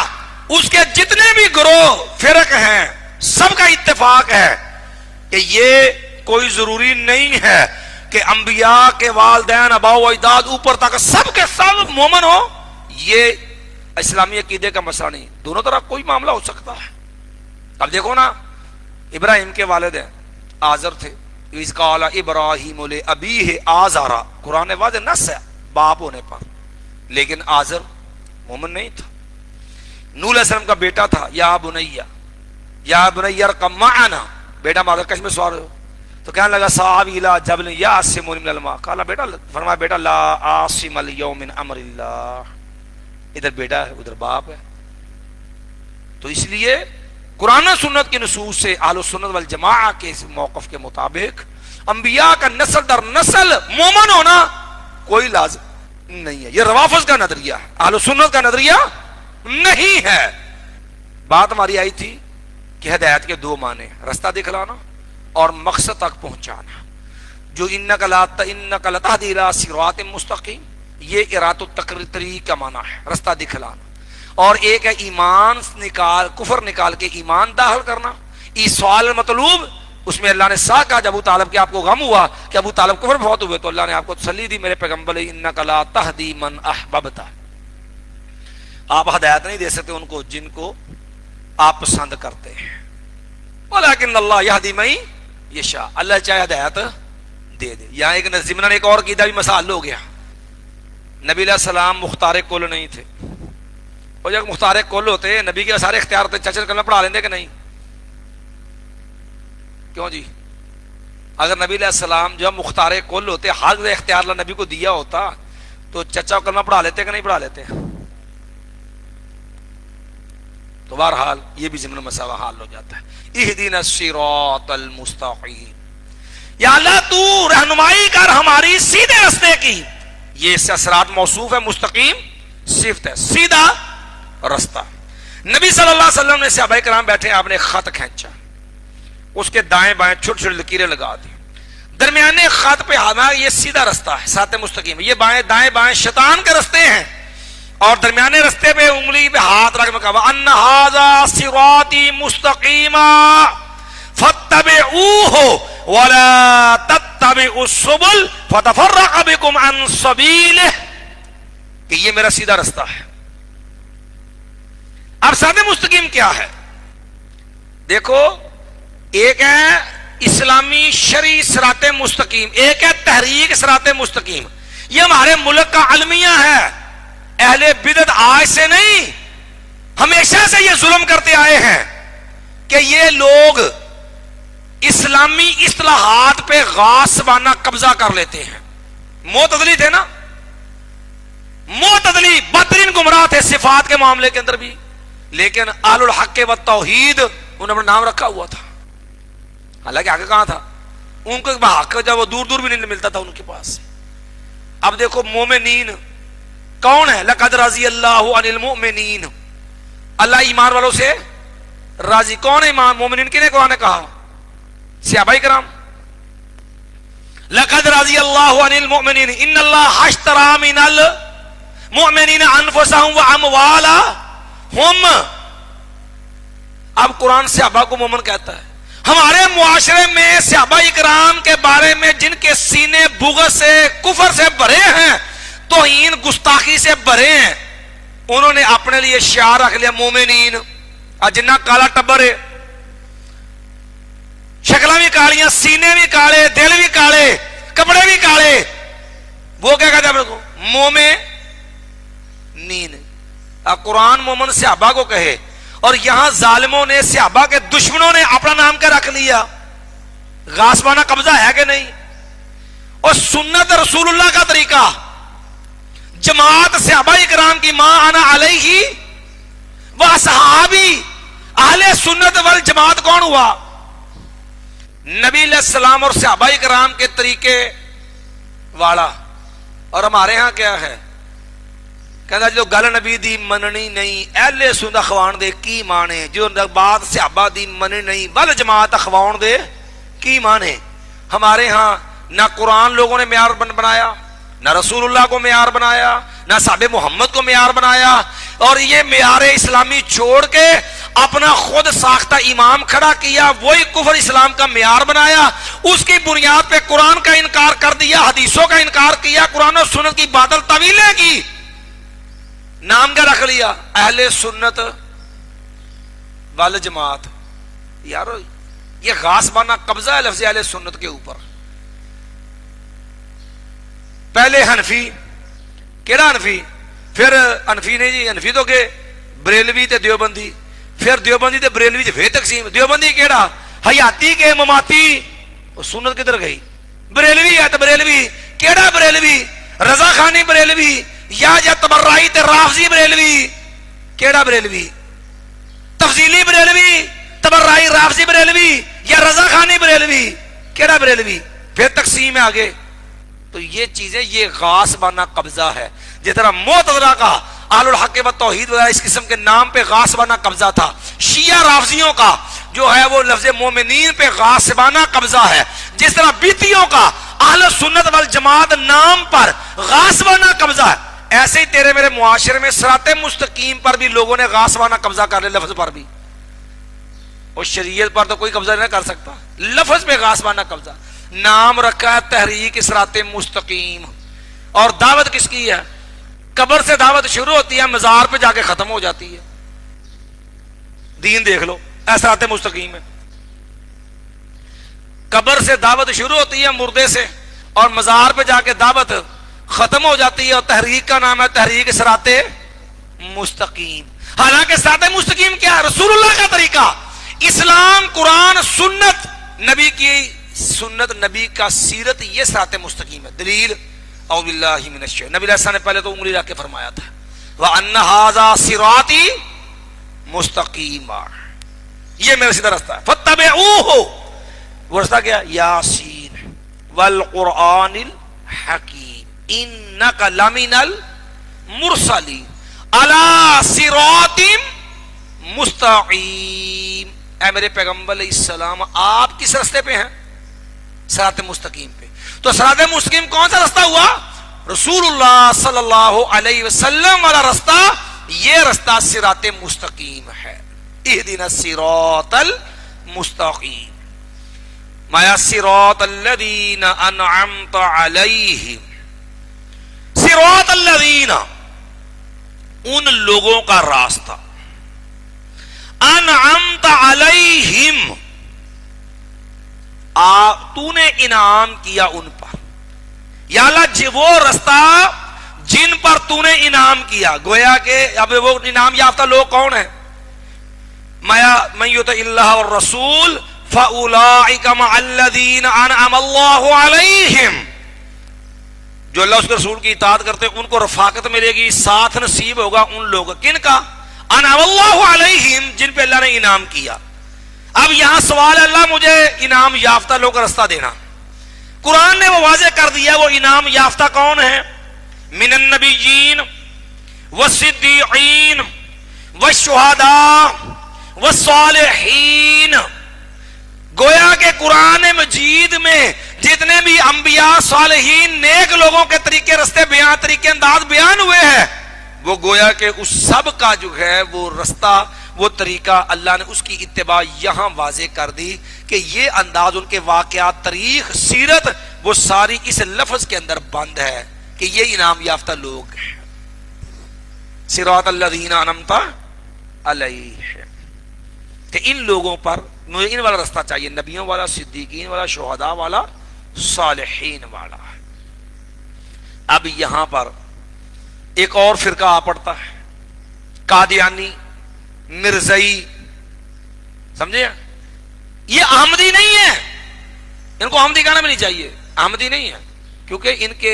اس کے جتنے بھی گروہ فرق ہیں، سب کا اتفاق ہے کہ یہ کوئی ضروری نہیں ہے کہ انبیاء کے والدین ابا و اجداد اوپر تک سب کے سب مومن ہو۔ یہ اسلامی عقیدے کا مسئلہ نہیں، دونوں طرح کوئی معاملہ ہو سکتا ہے۔ اب دیکھو نا، ابراہیم کے والدین آزر تھے، اذ قال ابراہیم لابیہ آزر، قرآن واضح نص ہے باپ ہونے پر، لیکن آزر مومن نہیں تھا۔ نوح علیہ السلام کا بیٹا تھا، یا بنی ارکب معنا، بیٹا مادر کش میں سوار ہو، تو کہنے لگا سآوی الی جبل یعصمنی من الماء، کہا بیٹا، فرمایا بیٹا لا عاصم اليوم من امر اللہ، ادھر بیٹا ہے ادھر باپ ہے۔ تو اس لیے قرآن و سنت کی نصوص سے اہل سنت والجماعہ کے اس موقف کے مطابق انبیاء کا نسل در نسل مومن ہونا کوئی لازم نہیں ہے۔ یہ روافض کا نظریہ ہے، اہل سنت کا نظریہ نہیں ہے۔ بات ہماری آئی تھی کہ ہدایت کے دو معنی، رستہ دکھلانا اور مقصد تک پہنچانا۔ جو انک لتہدی الی صراط مستقیم، یہ ارات الطریق کا معنی ہے، رستہ دکھلانا، اور ایک ہے ایمان نکال، کفر نکال کے ایمان داخل کرنا۔ ایصال مطلوب، اس میں اللہ نے ساتھ کہا، جب ابو طالب کے آپ کو غم ہوا کہ ابو طالب کفر بہت ہوئے، تو اللہ نے آپ کو تسلی دی، میرے پیغمبر انک لا تہدی من احببت، آپ ہدایت نہیں دے سکتے ان کو جن کو آپ پسند کرتے ہیں، ولیکن اللہ یہدی من یشاء، اللہ چاہے ہدایت دے دے۔ یہاں ایک ضمن ایک اور عقیدہ بھی مسائل ہو گیا، نبی علیہ السلام مختار کل نہیں تھے، اور جب مختار کل ہوتے نبی کے سارے اختیار ہوتے، چچل کلمہ پڑھا لیندے کہ نہیں؟ کیوں جی؟ اگر نبی علیہ السلام جو مختار کل ہوتے، حق اختیار اللہ نبی کو دیا ہوتا، تو چچا کلمہ پڑھا لیتے کہ نہیں پڑھا لیتے؟ تو بہرحال یہ بھی ضمن مسئلہ حال ہو جاتا ہے۔ اہدنا الصراط المستقیم، یا اللہ تو رہنمائی کر ہماری سیدھے راستے کی۔ یہ صراط موصوف ہے، مستقیم صفت ہے، سیدھا رستہ۔ نبی صلی اللہ علیہ وسلم نے صحابہ کرام بیٹھے، آپ نے خط کھینچا، اس کے دائیں بائیں چھوٹی چھوٹی لکیریں لگا دی، درمیانے خط پہ ہمارا یہ سیدھا رستہ ہے، صراط مستقیم. یہ بائیں دائیں بائیں شیطان کے رستے ہیں، اور درمیانے رستے پہ انگلی پہ ہاتھ رکھ کے کہا ان ھذا صراطی مستقیما فاتبعوہ ولا تتبعوا السبل فتفرق بکم عن سبیلہ، کہ یہ میرا سیدھا رستہ ہے. اب صراط مستقیم کیا ہے؟ دیکھو، ایک ہے اسلامی شرعی صراط مستقیم، ایک ہے تحریک صراط مستقیم. یہ ہمارے ملک کا المیہ ہے. اہل بدعت آج سے نہیں، ہمیشہ سے یہ ظلم کرتے آئے ہیں کہ یہ لوگ اسلامی اصطلاحات پہ غاصبانہ قبضہ کر لیتے ہیں. معتزلی تھے نا، معتزلی بدترین گمراہ تھے صفات کے معاملے کے اندر بھی، لیکن اہل الحق و توحید انہوں نے نام رکھا ہوا تھا. حالانکہ حق کہاں تھا ان کو؟ حق جب وہ دور دور بھی نہیں ملتا تھا ان کے پاس. اب دیکھو مومنین کون ہے؟ لقد رضی اللہ عن المؤمنین، اللہ ایمان والوں سے راضی. کون ہے ایمان مومنین؟ کنے قرآن نے کہا؟ صحابہ کرام. لقد رضی اللہ عن المؤمنین ان اللہ اشتری من المؤمنین انفسهم واموالهم. اب قرآن صحابہ کو مومن کہتا ہے. ہمارے معاشرے میں صحابہ کرام کے بارے میں جن کے سینے بغض سے کفر سے بھرے ہیں، توہین گستاخی سے بھرے ہیں، انہوں نے اپنے لیے شعار رکھ لیا مومنین. جنہ کالا ٹبر ہے، شکلیں بھی کالیاں، سینے بھی کالے، دل بھی کالے، کپڑے بھی کالے، وہ کیا کہتے ہیں مومنین. اب قرآن مومن صحابہ کو کہے، اور یہاں ظالموں نے صحابہ کے دشمنوں نے اپنا نام کیا رکھ لیا. غاصبانہ قبضہ ہے کہ نہیں؟ اور سنت رسول اللہ کا طریقہ، جماعت صحابہ کرام کی ما انا علیہ و اصحابی، اہل سنت والجماعت کون ہوا؟ نبی علیہ السلام اور صحابہ کرام کے طریقے والا. اور ہمارے ہاں کیا ہے؟ کہتا جو گل نبی دی مننی نہیں اہل سنت اخوان دے کی مانے، جو بات صحابہ دی مننی نہیں ول جماعت اخوان دے کی مانے. ہمارے ہاں نہ قرآن لوگوں نے معیار بنایا، نہ رسول اللہ کو معیار بنایا، نہ صحابہ محمد کو معیار بنایا، اور یہ معیار اسلامی چھوڑ کے اپنا خود ساختہ امام کھڑا کیا، وہی کفر اسلام کا معیار بنایا. اس کی بنیاد پہ قرآن کا انکار کر دیا، حدیثوں کا انکار کیا، قرآن و سنت کی باطل طویلیں کی. نام کیا رکھ لیا؟ اہل سنت والجماعت. یارو یہ غاصبانہ قبضہ ہے لفظ اہل سنت کے اوپر. پہلے حنفی، کیڑا حنفی؟ پھر حنفی نے جی حنفی تو کہ بریلوی تے دیوبندی، پھر دیوبندی تے بریلوی پھر تقسیم. دیوبندی کیڑا؟ حیاتی کے مماتی. سنت کدھر گئی؟ بریلوی ہے تو بریلوی کیڑا؟ بریلوی رضا خانی بریلوی، یا تبرائی تے رافضی بریلوی. کیڑا بریلوی؟ تفضیلی بریلوی، تبرائی رافضی بریلوی، یا رضا خانی بریلوی. کیڑا بریلوی؟ پھر تقسیم ہے آگے. تو یہ چیزیں یہ غاصبانہ قبضہ ہے. جس طرح معتزلہ کا اہل الحق و توحید وغیرہ اس قسم کے نام پہ غاصبانہ قبضہ تھا، شیعہ رافضیوں کا جو ہے وہ لفظ مومنین پہ غاصبانہ قبضہ ہے. جس طرح بیتیوں کا اہل سنت والجماعت نام پر غاصبانہ قبضہ ہے، ایسے ہی تیرے میرے معاشرے میں صراط مستقیم پر بھی لوگوں نے غاصبانہ قبضہ کر لیا. لفظ پر بھی، اور شریعت پر تو کوئی قبضہ نہیں کر سکتا، لفظ پہ غاصبانہ قبضہ. نام رکھا ہے تحریک صراط مستقیم. اور دعوت کس کی ہے؟ قبر سے دعوت شروع ہوتی ہے، مزار پہ جا کے ختم ہو جاتی ہے. دین دیکھ لو، اے صراط مستقیم ہے. قبر سے دعوت شروع ہوتی ہے مردے سے، اور مزار پہ جا کے دعوت ختم ہو جاتی ہے. اور تحریک کا نام ہے تحریک صراط مستقیم. حالانکہ صراط مستقیم کیا ہے؟ رسول اللہ کا طریقہ، اسلام، قرآن، سنت، نبی کی سنت، نبی کا سیرت، یہ صراط مستقیم ہے. دلیل اعوذ باللہ من الشیطان. نبی علیہ السلام نے پہلے تو انگلی رکھ کے فرمایا تھا وَأَنَّ هَذَا صِرَاطِي مُسْتَقِيمًا، یہ میرا سیدھا رستہ ہے. فَاتَّبِعُوهُ، وہ رستہ کیا؟ یاسین والقرآن الحکیم انک لمن المرسلین علی صراط مستقیم. اے میرے پیغمبر علیہ السلام، آپ کس رستے پہ ہیں؟ صراط مستقیم پہ. تو صراط مستقیم کون سا رستہ ہوا؟ رسول اللہ صلی اللہ علیہ وسلم والا رستہ. یہ رستہ صراط مستقیم ہے. اہدنا الصراط المستقیم. مایا صراط الذین انعمت علیہم. صراط الذین ان لوگوں کا راستہ. انعمت علیہم تو نے انعام کیا ان پر. یا اللہ وہ رستہ جن پر تو نے انعام کیا. گویا کہ اب وہ انعام یافتہ لوگ کون ہیں؟ من یطع اللہ والرسول فاولئک مع الذین انعم اللہ علیہم. جو اللہ اس کے رسول کی اطاعت کرتے ہیں ان کو رفاقت ملے گی، ساتھ نصیب ہوگا ان لوگ. کن کا؟ انعم اللہ علیہم، جن پہ اللہ نے انعام کیا. اب یہاں سوال ہے اللہ مجھے انعام یافتہ لوگ کا رستہ دینا. قرآن نے وہ واضح کر دیا وہ انعام یافتہ کون ہے. من النبیین والصدیقین والشہداء والصالحین. گویا کہ قرآن مجید میں جتنے بھی انبیاء صالحین نیک لوگوں کے طریقے رستے بیان طریقے انداز بیان ہوئے ہیں وہ گویا کہ اس سب کا جو ہے وہ رستہ وہ طریقہ اللہ نے اس کی اتباع یہاں واضح کر دی کہ یہ انداز ان کے واقعات تاریخ سیرت وہ ساری اس لفظ کے اندر بند ہے کہ یہ انعام یافتہ لوگ ہیں. صراط الذین انعمت علیہم کہ ان لوگوں پر مجھے ان والا رستہ چاہیے، نبیوں والا، صدیقین والا، شہداء والا، صالحین والا. اب یہاں پر ایک اور فرقہ آ پڑتا ہے، قادیانی، مرزائی. سمجھے؟ یہ احمدی نہیں ہے. ان کو احمدی کہنا بھی نہیں چاہیے. احمدی نہیں ہے کیونکہ ان کے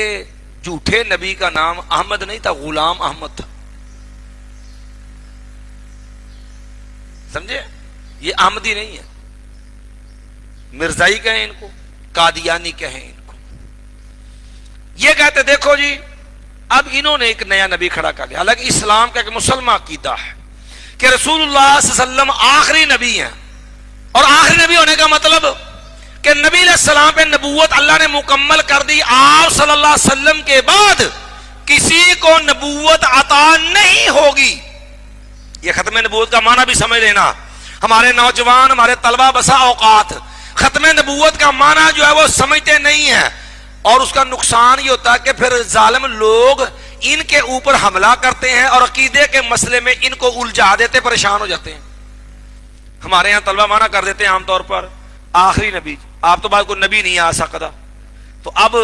جھوٹے نبی کا نام احمد نہیں تھا، غلام احمد تھا. سمجھے؟ یہ احمدی نہیں ہے. مرزائی کہیں ان کو، قادیانی کہیں ان کو. یہ کہتے دیکھو جی اب انہوں نے ایک نیا نبی کھڑا کر لیا. حالانکہ اسلام کا ایک مسلمان عقیدہ ہے کہ رسول اللہ صلی اللہ علیہ وسلم آخری نبی ہیں. اور آخری نبی ہونے کا مطلب کہ نبی علیہ السلام پہ نبوت اللہ نے مکمل کر دی. آپ صلی اللہ علیہ وسلم کے بعد کسی کو نبوت عطا نہیں ہوگی. یہ ختم نبوت کا معنی بھی سمجھ لینا. ہمارے نوجوان، ہمارے طلبہ بسا اوقات ختم نبوت کا معنی جو ہے وہ سمجھتے نہیں ہیں، اور اس کا نقصان یہ ہوتا ہے کہ پھر ظالم لوگ ان کے اوپر حملہ کرتے ہیں اور عقیدے کے مسئلے میں ان کو الجھا دیتے، پریشان ہو جاتے ہیں. ہمارے یہاں طلبہ معنی کر دیتے ہیں عام طور پر آخری نبی. آپ تو بعد کوئی نبی نہیں آ سکتا. تو اب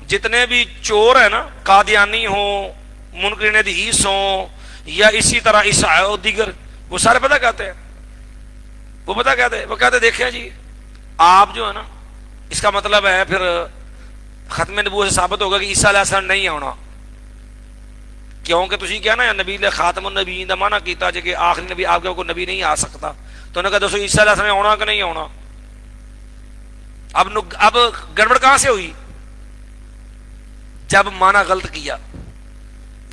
جتنے بھی چور ہیں نا، قادیانی ہوں، منکرین حدیث ہوں، یا اسی طرح عیسائی اور دیگر، وہ سارے پتہ کہتے ہیں، وہ پتہ کہتے ہیں، وہ کہتے ہیں دیکھیں جی آپ جو ہے نا اس کا مطلب ہے پھر ختم نبوت سے ثابت ہوگا کہ عیسیٰ علیہ السلام نہیں آنا. کیونکہ تسی کیا نا نبی نے خاتم النبیین دا معنی کیتا جے کہ آخری نبی آپ کے کوئی نبی نہیں آ سکتا. تو انہوں نے کہا دوستو عیسیٰ علیہ السلام آنا کہ نہیں آنا. اب گڑبڑ کہاں سے ہوئی؟ جب معنی غلط کیا،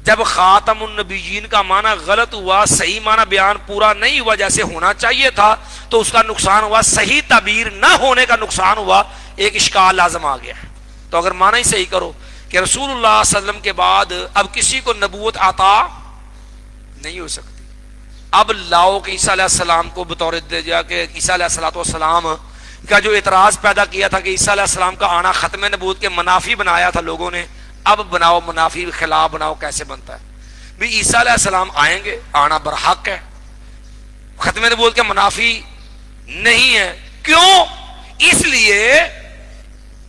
جب خاتم النبیین کا معنی غلط ہوا، صحیح معنی بیان پورا نہیں ہوا جیسے ہونا چاہیے تھا، تو اس کا نقصان ہوا. صحیح تعبیر نہ ہونے کا نقصان ہوا، ایک اشکال لازم آ گیا. تو اگر معنی ہی صحیح کرو کہ رسول اللہ صلی اللہ علیہ وسلم کے بعد اب کسی کو نبوت عطا نہیں ہو سکتی. اب لاؤ کہ عیسیٰ علیہ السلام کو بطور دیا کہ عیسیٰ علیہ السلام کا جو اعتراض پیدا کیا تھا کہ عیسیٰ علیہ السلام کا آنا ختم نبوت کے منافی بنایا تھا لوگوں نے، اب بناؤ منافی خلاف بناؤ. کیسے بنتا ہے بھی عیسیٰ علیہ السلام آئیں گے، آنا برحق ہے، ختم نبوت کے منافی نہیں ہے. کیوں؟ اس لیے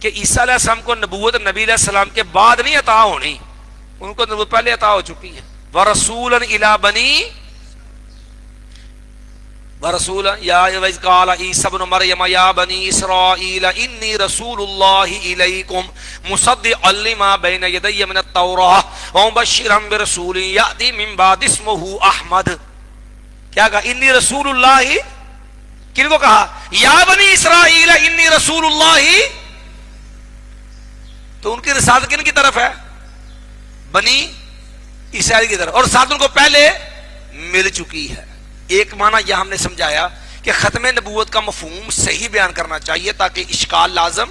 کہ عیسیٰ علیہ السلام کو نبوت نبی علیہ السلام کے بعد نہیں عطا ہونی، ان کو نبوت پہلے عطا ہو چکی ہے. وَرَسُولًا إِلَىٰ بَنِي وَرَسُولًا يَا إِذْ قَالَ عِيسَى ابْنُ مَرْيَمَ يَا بَنِي إِسْرَائِيلَ إِنِّي رَسُولُ اللَّهِ إِلَيْكُمْ مُصَدِّقًا لِمَا بَيْنَ يَدَيَّ مِنَ التَّوْرَاةِ وَمُبَشِّرًا بِرَسُولٍ يَأْتِي مِن بَعْدِي اسْمُهُ أَحْمَدُ. کیا کہا؟ انی رسول اللہ. کن کو کہا؟ یا بنی اسرائیل انی رسول اللہ. تو ان کی رسالت کن کی طرف ہے؟ بنی اسرائیل کی طرف، اور ساتھ ان کو پہلے مل چکی ہے. ایک معنی یہ ہم نے سمجھایا کہ ختم نبوت کا مفہوم صحیح بیان کرنا چاہیے تاکہ اشکال لازم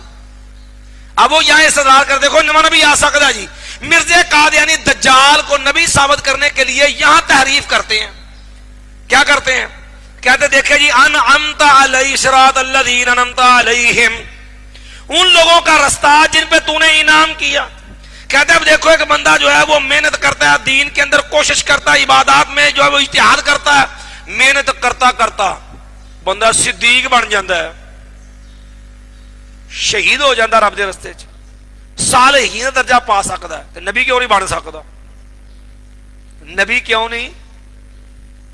اب وہ یہاں استدلال کر دیکھو نبی آ سکتا جی. مرزا قادیانی دجال کو نبی ثابت کرنے کے لیے یہاں تحریف کرتے ہیں. کیا کرتے ہیں؟ کہتے دیکھیں جی انعمت علی صراط الذین انعمت علیہم، ان لوگوں کا رستہ جن پہ تو نے انعام کیا. کہتے اب دیکھو ایک بندہ جو ہے وہ محنت کرتا ہے، دین کے اندر کوشش کرتا ہے، عبادات میں جو ہے وہ اجتہاد کرتا ہے، محنت کرتا کرتا بندہ صدیق بن جاتا ہے، شہید ہو جاتا رب دے رستے چ، صالحین درجہ پا سکتا ہے، تو نبی کیوں نہیں بن سکتا؟ نبی کیوں نہیں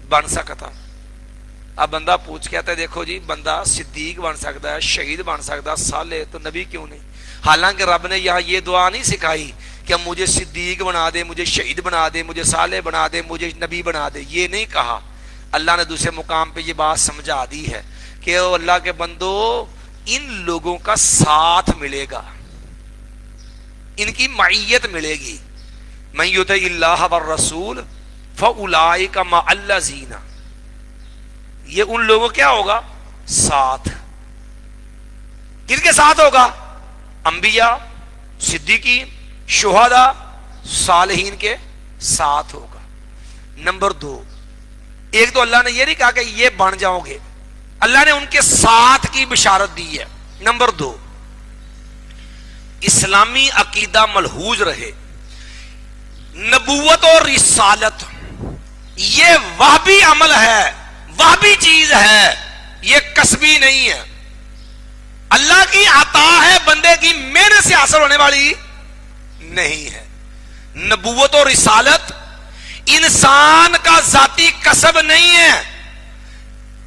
بن سکتا؟ اب بندہ پوچھ کے آتا ہے دیکھو جی بندہ صدیق بن سکتا ہے، شہید بن سکتا ہے، صالح، تو نبی کیوں نہیں؟ حالانکہ رب نے یہاں یہ دعا نہیں سکھائی کہ مجھے صدیق بنا دے، مجھے شہید بنا دے، مجھے صالح بنا دے، مجھے نبی بنا دے، یہ نہیں کہا. اللہ نے دوسرے مقام پہ یہ بات سمجھا دی ہے کہ او اللہ کے بندو ان لوگوں کا ساتھ ملے گا، ان کی معیت ملے گی. من یطع اللہ والرسول فاولئک مع الذین، یہ ان لوگوں کیا ہوگا؟ ساتھ. کن کے ساتھ ہوگا؟ انبیاء، صدیقین، شہداء، صالحین کے ساتھ ہوگا. نمبر 2، ایک تو اللہ نے یہ نہیں کہا کہ یہ بن جاؤ گے، اللہ نے ان کے ساتھ کی بشارت دی ہے. نمبر 2، اسلامی عقیدہ ملحوظ رہے، نبوت اور رسالت یہ وہابی عمل ہے، وہابی چیز ہے، یہ کسبی نہیں ہے. اللہ کی عطا ہے، بندے کی محنت سے حاصل ہونے والی نہیں ہے. نبوت اور رسالت انسان کا ذاتی کسب نہیں ہے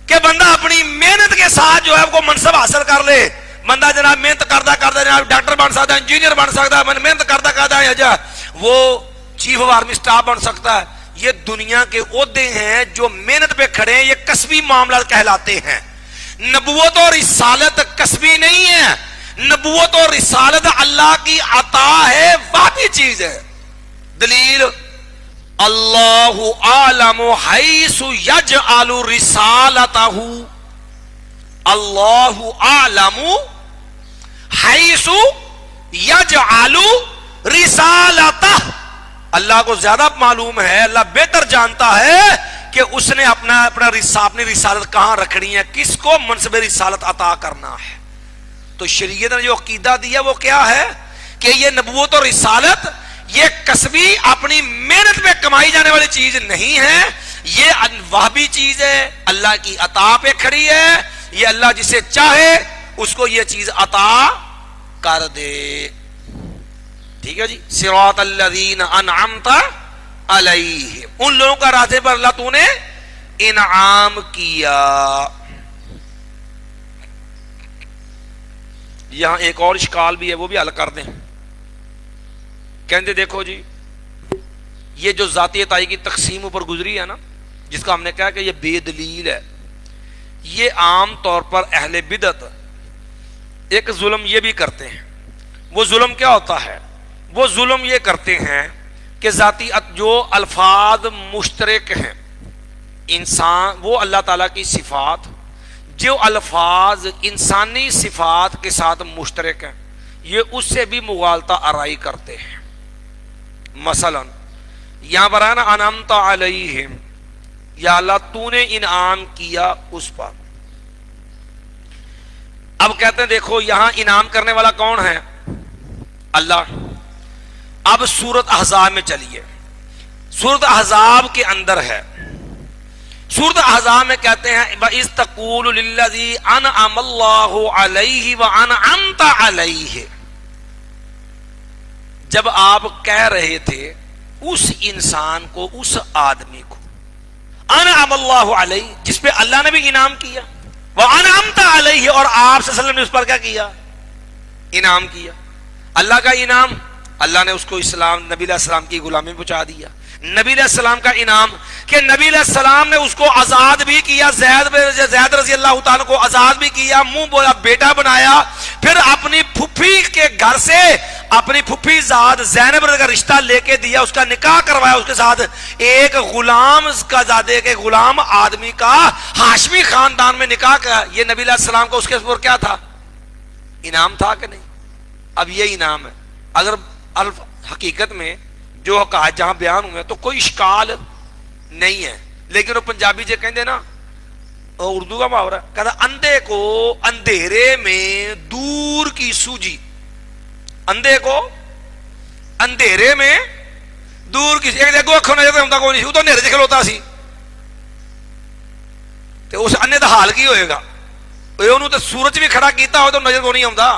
کہ بندہ اپنی محنت کے ساتھ جو ہے وہ منصب حاصل کر لے. بندہ جناب محنت کرتا کرتا جناب ڈاکٹر بن سکتا ہے، انجینئر بن سکتا ہے، محنت کرتا کرتا وہ چیف آف آرمی سٹاف بن سکتا ہے. یہ دنیا کے عہدے ہیں جو محنت پہ کھڑے ہیں، یہ کسبی معاملات کہلاتے ہیں. نبوت اور رسالت کسبی نہیں ہے، نبوت اور رسالت اللہ کی عطا ہے، واقعی چیز ہے. دلیل اللہ اعلم حیث یجعل رسالتہ، اللہ اعلم حیث یجعل رسالتہ، اللہ کو زیادہ معلوم ہے، اللہ بہتر جانتا ہے کہ اس نے اپنی رسالت کہاں رکھنی ہے، کس کو منصب رسالت عطا کرنا ہے. تو شریعت نے جو عقیدہ دیا وہ کیا ہے کہ یہ نبوت اور رسالت یہ کسبی اپنی محنت پہ کمائی جانے والی چیز نہیں ہے، یہ وہابی چیز ہے، اللہ کی عطا پہ کھڑی ہے. یہ اللہ جسے چاہے اس کو یہ چیز عطا کر دے. ٹھیک ہے جی. صراط الذین انعمت علیہم، ان لوگوں کا راستے پر اللہ تو نے انعام کیا. یہاں ایک اور اشکال بھی ہے، وہ بھی حل کر دیں. کہتے دیکھو جی یہ جو ذاتی عطائی کی تقسیم اوپر گزری ہے نا، جس کا ہم نے کہا کہ یہ بے دلیل ہے، یہ عام طور پر اہل بدعت ایک ظلم یہ بھی کرتے ہیں. وہ ظلم کیا ہوتا ہے؟ وہ ظلم یہ کرتے ہیں کہ ذاتی جو الفاظ مشترک ہیں انسان، وہ اللہ تعالیٰ کی صفات، جو الفاظ انسانی صفات کے ساتھ مشترک ہیں، یہ اس سے بھی مغالطہ آرائی کرتے ہیں. مثلا یہاں پر آنا انعمت علیہم، یا اللہ تو نے انعام کیا اس پر. اب کہتے ہیں دیکھو یہاں انعام کرنے والا کون ہے؟ اللہ. اب سورت احزاب میں چلیے، سورت احزاب کے اندر ہے، سورت احزاب میں کہتے ہیں وَإِذْ تَقُولُ لِلَّذِي أَنْعَمَ اللَّهُ عَلَيْهِ وَأَنْعَمْتَ عَلَيْهِ، جب آپ کہہ رہے تھے اس انسان کو، اس آدمی کو، انعم اللہ علیہ، جس پہ اللہ نے بھی انعام کیا، وانعمت علیہ، اور آپ صلی اللہ علیہ وسلم نے اس پر کیا کیا؟ انعام کیا. اللہ کا انعام، اللہ نے اس کو اسلام، نبی علیہ السلام کی غلامی پہنچا دیا. نبی علیہ السلام کا انعام کہ نبی علیہ السلام نے اس کو آزاد بھی کیا، زید رضی اللہ تعالیٰ کو آزاد بھی کیا، منہ بولا بیٹا بنایا. پھر اپنی پھپھی کے گھر سے اپنی پھپھی زاد زینب کا رشتہ لے کے دیا، اس کا نکاح کروایا اس کے ساتھ، ایک غلام کا زادے کے غلام آدمی کا ہاشمی خاندان میں نکاح کیا. یہ نبی علیہ السلام کو اس کے اوپر کیا تھا؟ انعام تھا کہ نہیں؟ اب یہ انعام ہے. اگر حقیقت میں جو حقائق جہاں بیان ہوئے تو کوئی اشکال نہیں ہے. لیکن وہ پنجابی جو کہتے نا, اردو کا محاورہ کہتا اندھے کو اندھیرے میں دور کی سوجی, اندھے کو اندھیرے میں دور کی ایک دیکھو اکھوں نظر ہوندا کوئی نہیں, وہ تو اندھیرے چ کھلوتا سی تے اس انے دا حال کی ہوئے گا. انہوں تو سورج بھی کھڑا کیتا ہو تو نظر کو نہیں آتا,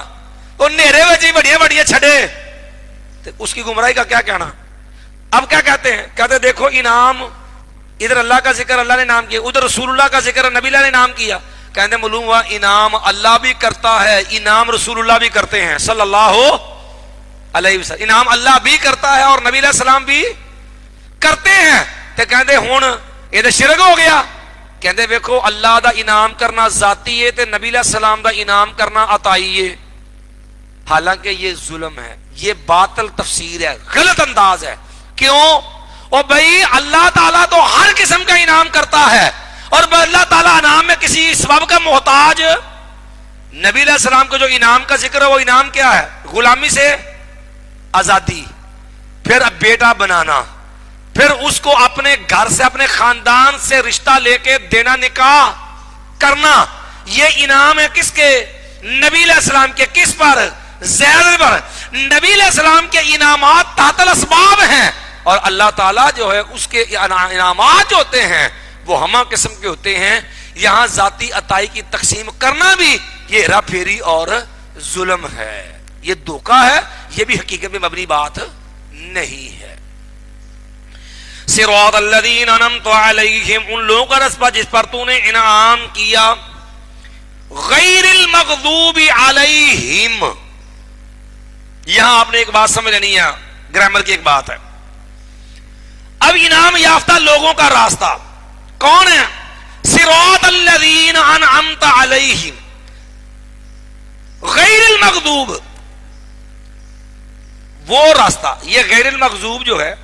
وہ اندھیرے وچ ہی بڑیاں بڑیاں چھڑے تے اس کی گمراہی کا کیا کہنا. اب کیا کہتے ہیں, کہتے دیکھو انعام, ادھر اللہ کا ذکر اللہ نے نام کیا, ادھر رسول اللہ کا ذکر نبی اللہ نے نام کیا. کہتے معلوم ہوا انعام اللہ بھی کرتا ہے, انعام رسول اللہ بھی کرتے ہیں صلی اللہ علیہ وسلم. انعام اللہ بھی کرتا ہے اور نبی علیہ السلام بھی کرتے ہیں. تے کہتے ہون یہ تو شرک ہو گیا. کہتے ویکھو اللہ دا انعام کرنا ذاتی ہے تے نبی علیہ السلام دا انعام کرنا عطائی ہے. حالانکہ یہ ظلم ہے, یہ باطل تفسیر ہے, غلط انداز ہے. کیوں؟ اور بھائی اللہ تعالیٰ تو ہر قسم کا انعام کرتا ہے, اور اللہ تعالیٰ انعام میں کسی سبب کا محتاج. نبی علیہ السلام کو جو انعام کا ذکر ہے وہ انعام کیا ہے؟ غلامی سے آزادی, پھر اب بیٹا بنانا, پھر اس کو اپنے گھر سے اپنے خاندان سے رشتہ لے کے دینا, نکاح کرنا. یہ انعام ہے کس کے؟ نبی علیہ السلام کے. کس پر؟ زید پر. نبی علیہ السلام کے انعامات تحت الاسباب ہیں, اور اللہ تعالیٰ جو ہے اس کے انعامات جو ہوتے ہیں وہ ہمہ قسم کے ہوتے ہیں. یہاں ذاتی عطائی کی تقسیم کرنا بھی یہ ہیرا پھیری اور ظلم ہے, یہ دھوکہ ہے, یہ بھی حقیقت میں مبنی بات نہیں ہے. صراط الذین انعمت علیہم, ان لوگوں کا رسپا جس پر تو نے انعام کیا, غیر المغضوب علیہم. یہاں آپ نے ایک بات سمجھ لینی ہے, گرامر کی ایک بات ہے. اب انعام یافتہ لوگوں کا راستہ کون ہے؟ صراط الذین انعمت علیہم غیر المغضوب, وہ راستہ. یہ غیر المغضوب جو ہے,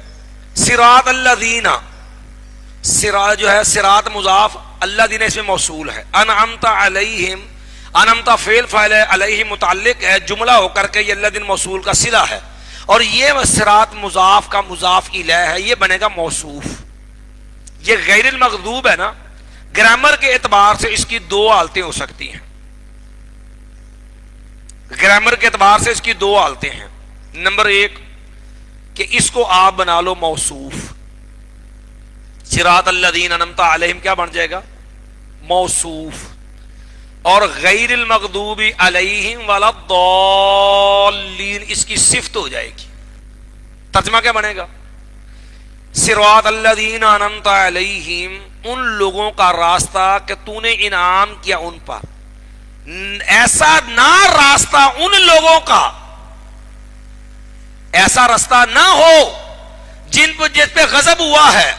صراط الذین, صراط جو ہے صراط مضاف, الذین اس میں موصول ہے, انعمت علیہم, انعمت فعل فاعل ہے, علیہ متعلق ہے, جملہ ہو کر کے یہ الذین موصول کا صلہ ہے, اور یہ صراط مضاف کا مضاف الیہ ہے, یہ بنے گا موصوف. یہ غیر المغضوب ہے نا, گرامر کے اعتبار سے اس کی دو حالتیں ہو سکتی ہیں. گرامر کے اعتبار سے اس کی دو حالتیں ہیں. نمبر ایک کہ اس کو آپ بنا لو موصوف, صراط الذین انعمت علیہم کیا بن جائے گا؟ موصوف. اور غیر المغضوب علیہم ولا الضالین اس کی صفت ہو جائے گی. ترجمہ کیا بنے گا؟ صراط الذین انعمت علیہم, ان لوگوں کا راستہ کہ تو نے انعام کیا ان پر. ایسا نہ راستہ ان لوگوں کا, ایسا راستہ نہ ہو جس پہ غضب ہوا ہے,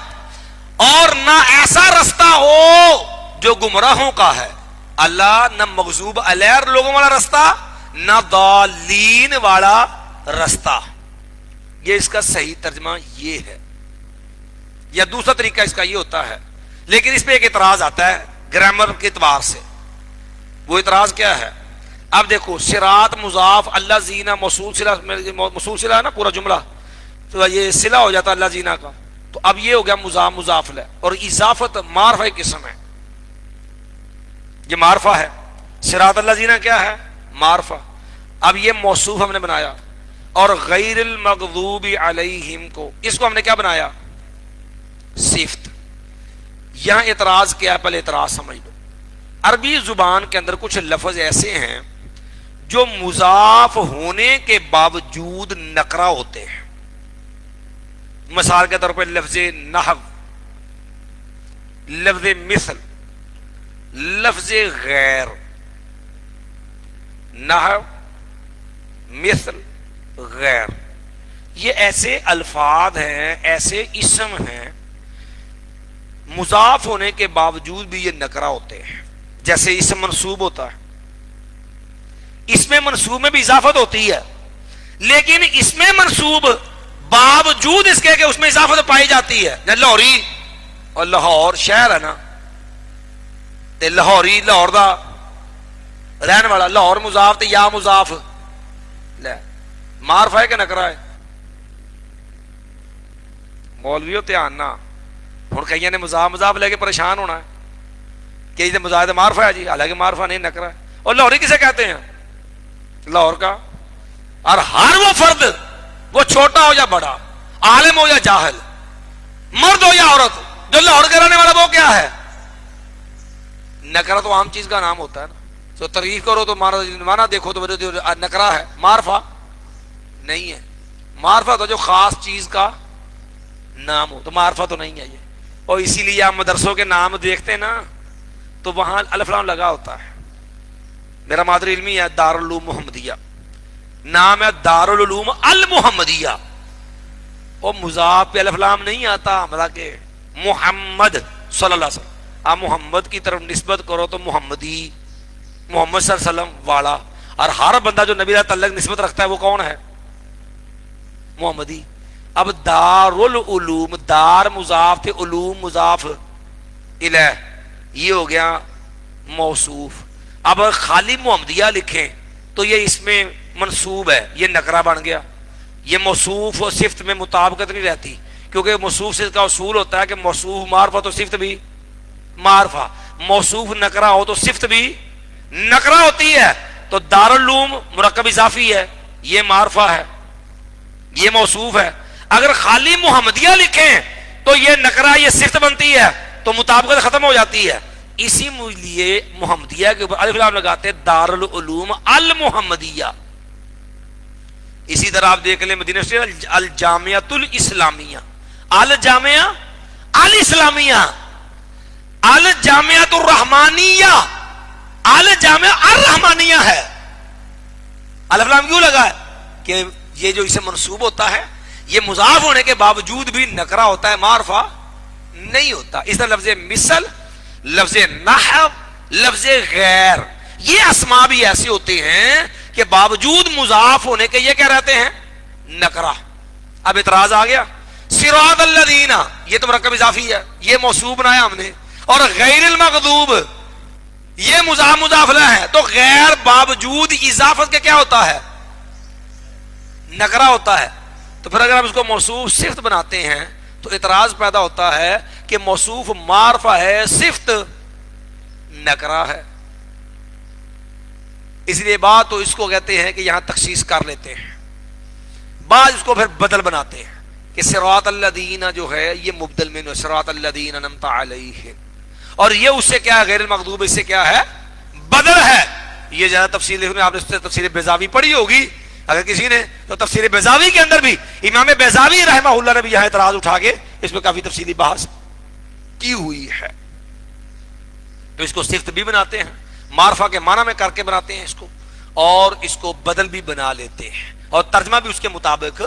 اور نہ ایسا راستہ ہو جو گمراہوں کا ہے. اللہ نہ مغضوب علیہ لوگوں والا راستہ, نہ ضالین والا راستہ. یہ اس کا صحیح ترجمہ یہ ہے. یا دوسرا طریقہ اس کا یہ ہوتا ہے, لیکن اس پہ ایک اعتراض آتا ہے گرامر کے اعتبار سے. وہ اعتراض کیا ہے؟ اب دیکھو صراط مضاف, اللہ زینہ موصول صلہ ہے نا پورا جملہ, تو یہ صلہ ہو جاتا اللہ زینہ کا. تو اب یہ ہو گیا مضاف مضاف ہے, اور اضافت معرفہ قسم ہے, یہ معرفہ ہے. صراط اللہ زینہ کیا ہے؟ معرفہ. اب یہ موصوف ہم نے بنایا, اور غیر المغضوب علیہم کو, اس کو ہم نے کیا بنایا؟ صفت. یہاں اعتراض کیا ہے؟ پہلے اعتراض سمجھ لو. عربی زبان کے اندر کچھ لفظ ایسے ہیں جو مضاف ہونے کے باوجود نکرہ ہوتے ہیں. مثال کے طور پہ لفظ نحو, لفظ مثل, لفظ غیر. نحو, مثل, غیر, یہ ایسے الفاظ ہیں, ایسے اسم ہیں مضاف ہونے کے باوجود بھی یہ نکرہ ہوتے ہیں. جیسے اسم منصوب ہوتا ہے, اس میں منصوب میں بھی اضافت ہوتی ہے, لیکن اس میں منصوب باوجود اس کے کہ اس میں اضافت پائی جاتی ہے. لاہوری, اور لاہور شہر ہے نا, تے لاہوری لاہور دا رہن والا, لاہور مضاف تے یا مضاف, لے معرفہ ہے کہ نکرہ ہے؟ مولویوں دھیان نہ ہن کئیاں نے مضاف لے کے پریشان ہونا ہے کہ یہ مزاحد معرفہ ہے جی، حالانکہ معرفہ نہیں نکرہ ہے۔ اور لاہوری کسے کہتے ہیں؟ لاہور کا۔ اور ہر وہ فرد، وہ چھوٹا ہو یا بڑا، عالم ہو یا جاہل، مرد ہو یا عورت، جو لاہور کے رہنے والا وہ کیا ہے؟ نکرہ تو عام چیز کا نام ہوتا ہے نا، تو تعریف کرو تو مانا دیکھو تو نکرہ ہے، معرفہ نہیں ہے۔ معرفہ تو جو خاص چیز کا نام ہو، تو معرفہ تو نہیں ہے یہ۔ اور اسی لیے آپ مدرسوں کے نام دیکھتے ہیں نا تو وہاں الف لام لگا ہوتا ہے۔ میرا مادری علمی ہے دارالعلوم محمدیہ، نام ہے دارالعلوم المحمدیہ، اور مضاف پہ الف لام نہیں آتا، مطلب کہ محمد صلی اللہ علیہ وسلم، آپ محمد کی طرف نسبت کرو تو محمدی، محمد صلی اللہ علیہ وسلم والا، اور ہر بندہ جو نبی اللہ تعالیٰ نسبت رکھتا ہے وہ کون ہے؟ محمدی۔ اب دارالعلوم، دار مضاف تھے، علوم مضاف الیہ، یہ ہو گیا موصوف۔ اب خالی محمدیہ لکھیں تو یہ اس میں منصوب ہے، یہ نکرہ بن گیا۔ یہ موصوف اور صفت میں مطابقت نہیں رہتی، کیونکہ موصوف صفت کا اصول ہوتا ہے کہ موصوف معرفہ تو صفت بھی معرفہ، موصوف نکرہ ہو تو صفت بھی نکرہ ہوتی ہے۔ تو دارالعلوم مرکب اضافی ہے، یہ معرفہ ہے، یہ موصوف ہے۔ اگر خالی محمدیہ لکھیں تو یہ نکرہ، یہ صفت بنتی ہے، تو مطابقت ختم ہو جاتی ہے۔ اسی لیے محمدیہ کے اوپر الف لام لگاتے دارالعلوم المحمدیہ۔ اسی طرح آپ دیکھ لیں مدینہ شریف الجامعۃ الاسلامیہ، الجامعہ الاسلامیہ، الجامعۃ الرحمانیہ، الجامعہ الرحمانیہ ہے۔ الف لام کیوں لگا ہے؟ کہ یہ جو اسے منصوب ہوتا ہے یہ مضاف ہونے کے باوجود بھی نکرہ ہوتا ہے، معرفہ نہیں ہوتا۔ اس طرح لفظ مثل، لفظ نحو، لفظ غیر، یہ اسماء بھی ایسے ہوتے ہیں کہ باوجود مضاف ہونے کے یہ کیا رہتے ہیں؟ نکرہ۔ اب اعتراض آ گیا، صراط الذین، یہ تو مرکب اضافی ہے، یہ موصوف بنایا ہم نے، اور غیر المغضوب یہ مضاف مضاف لہ ہے، تو غیر باوجود اضافت کے کیا ہوتا ہے؟ نکرہ ہوتا ہے۔ تو پھر اگر ہم اس کو موصوف صفت بناتے ہیں تو اعتراض پیدا ہوتا ہے کہ موصوف معرفہ ہے، صفت نکرہ ہے۔ اس لیے بات تو اس کو کہتے ہیں کہ یہاں تخصیص کر لیتے ہیں، بعض اس کو پھر بدل بناتے ہیں کہ صراط الذین جو ہے یہ مبدل من صراط الذین انعمت علیہم، اور یہ اس سے کیا ہے؟ غیر المغضوب، اس سے کیا ہے؟ بدل ہے۔ یہ زیادہ تفصیل آپ نے تفسیر بیضاوی پڑھی ہوگی اگر کسی نے، تو تفسیر بیضاوی کے اندر بھی امام بیضاوی رحمہ اللہ نے بھی یہاں اعتراض اٹھا کے اس میں کافی تفصیلی بحث کی ہوئی ہے۔ تو اس کو صفت بھی بناتے ہیں، معرفہ کے معنی میں کر کے بناتے ہیں اس کو، اور اس کو بدل بھی بنا لیتے ہیں، اور ترجمہ بھی اس کے مطابق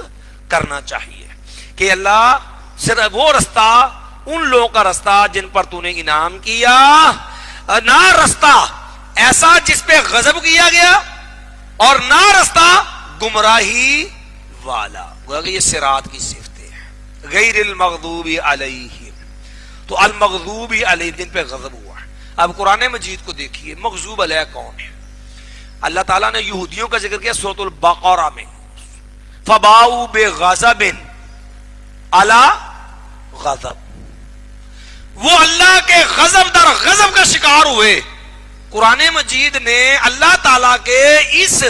کرنا چاہیے کہ اللہ صرف وہ رستہ، ان لوگوں کا رستہ جن پر تو نے انعام کیا، نہ رستہ ایسا جس پہ غضب کیا گیا، اور نہ رستہ گمراہی والا۔ گویا کہ یہ صراط کی صفتیں ہیں، غیر المغضوب علیہم، تو المغضوب علیہم جن پہ غضب ہوا ہے۔ اب قرآن مجید کو دیکھیے، مغضوب علیہ کون ہے؟ اللہ تعالیٰ نے یہودیوں کا ذکر کیا سورۃ البقرہ میں، فباؤوا بغضب علی غضب، وہ اللہ کے غضب در غضب کا شکار ہوئے۔ قرآن مجید نے اللہ تعالیٰ کے اس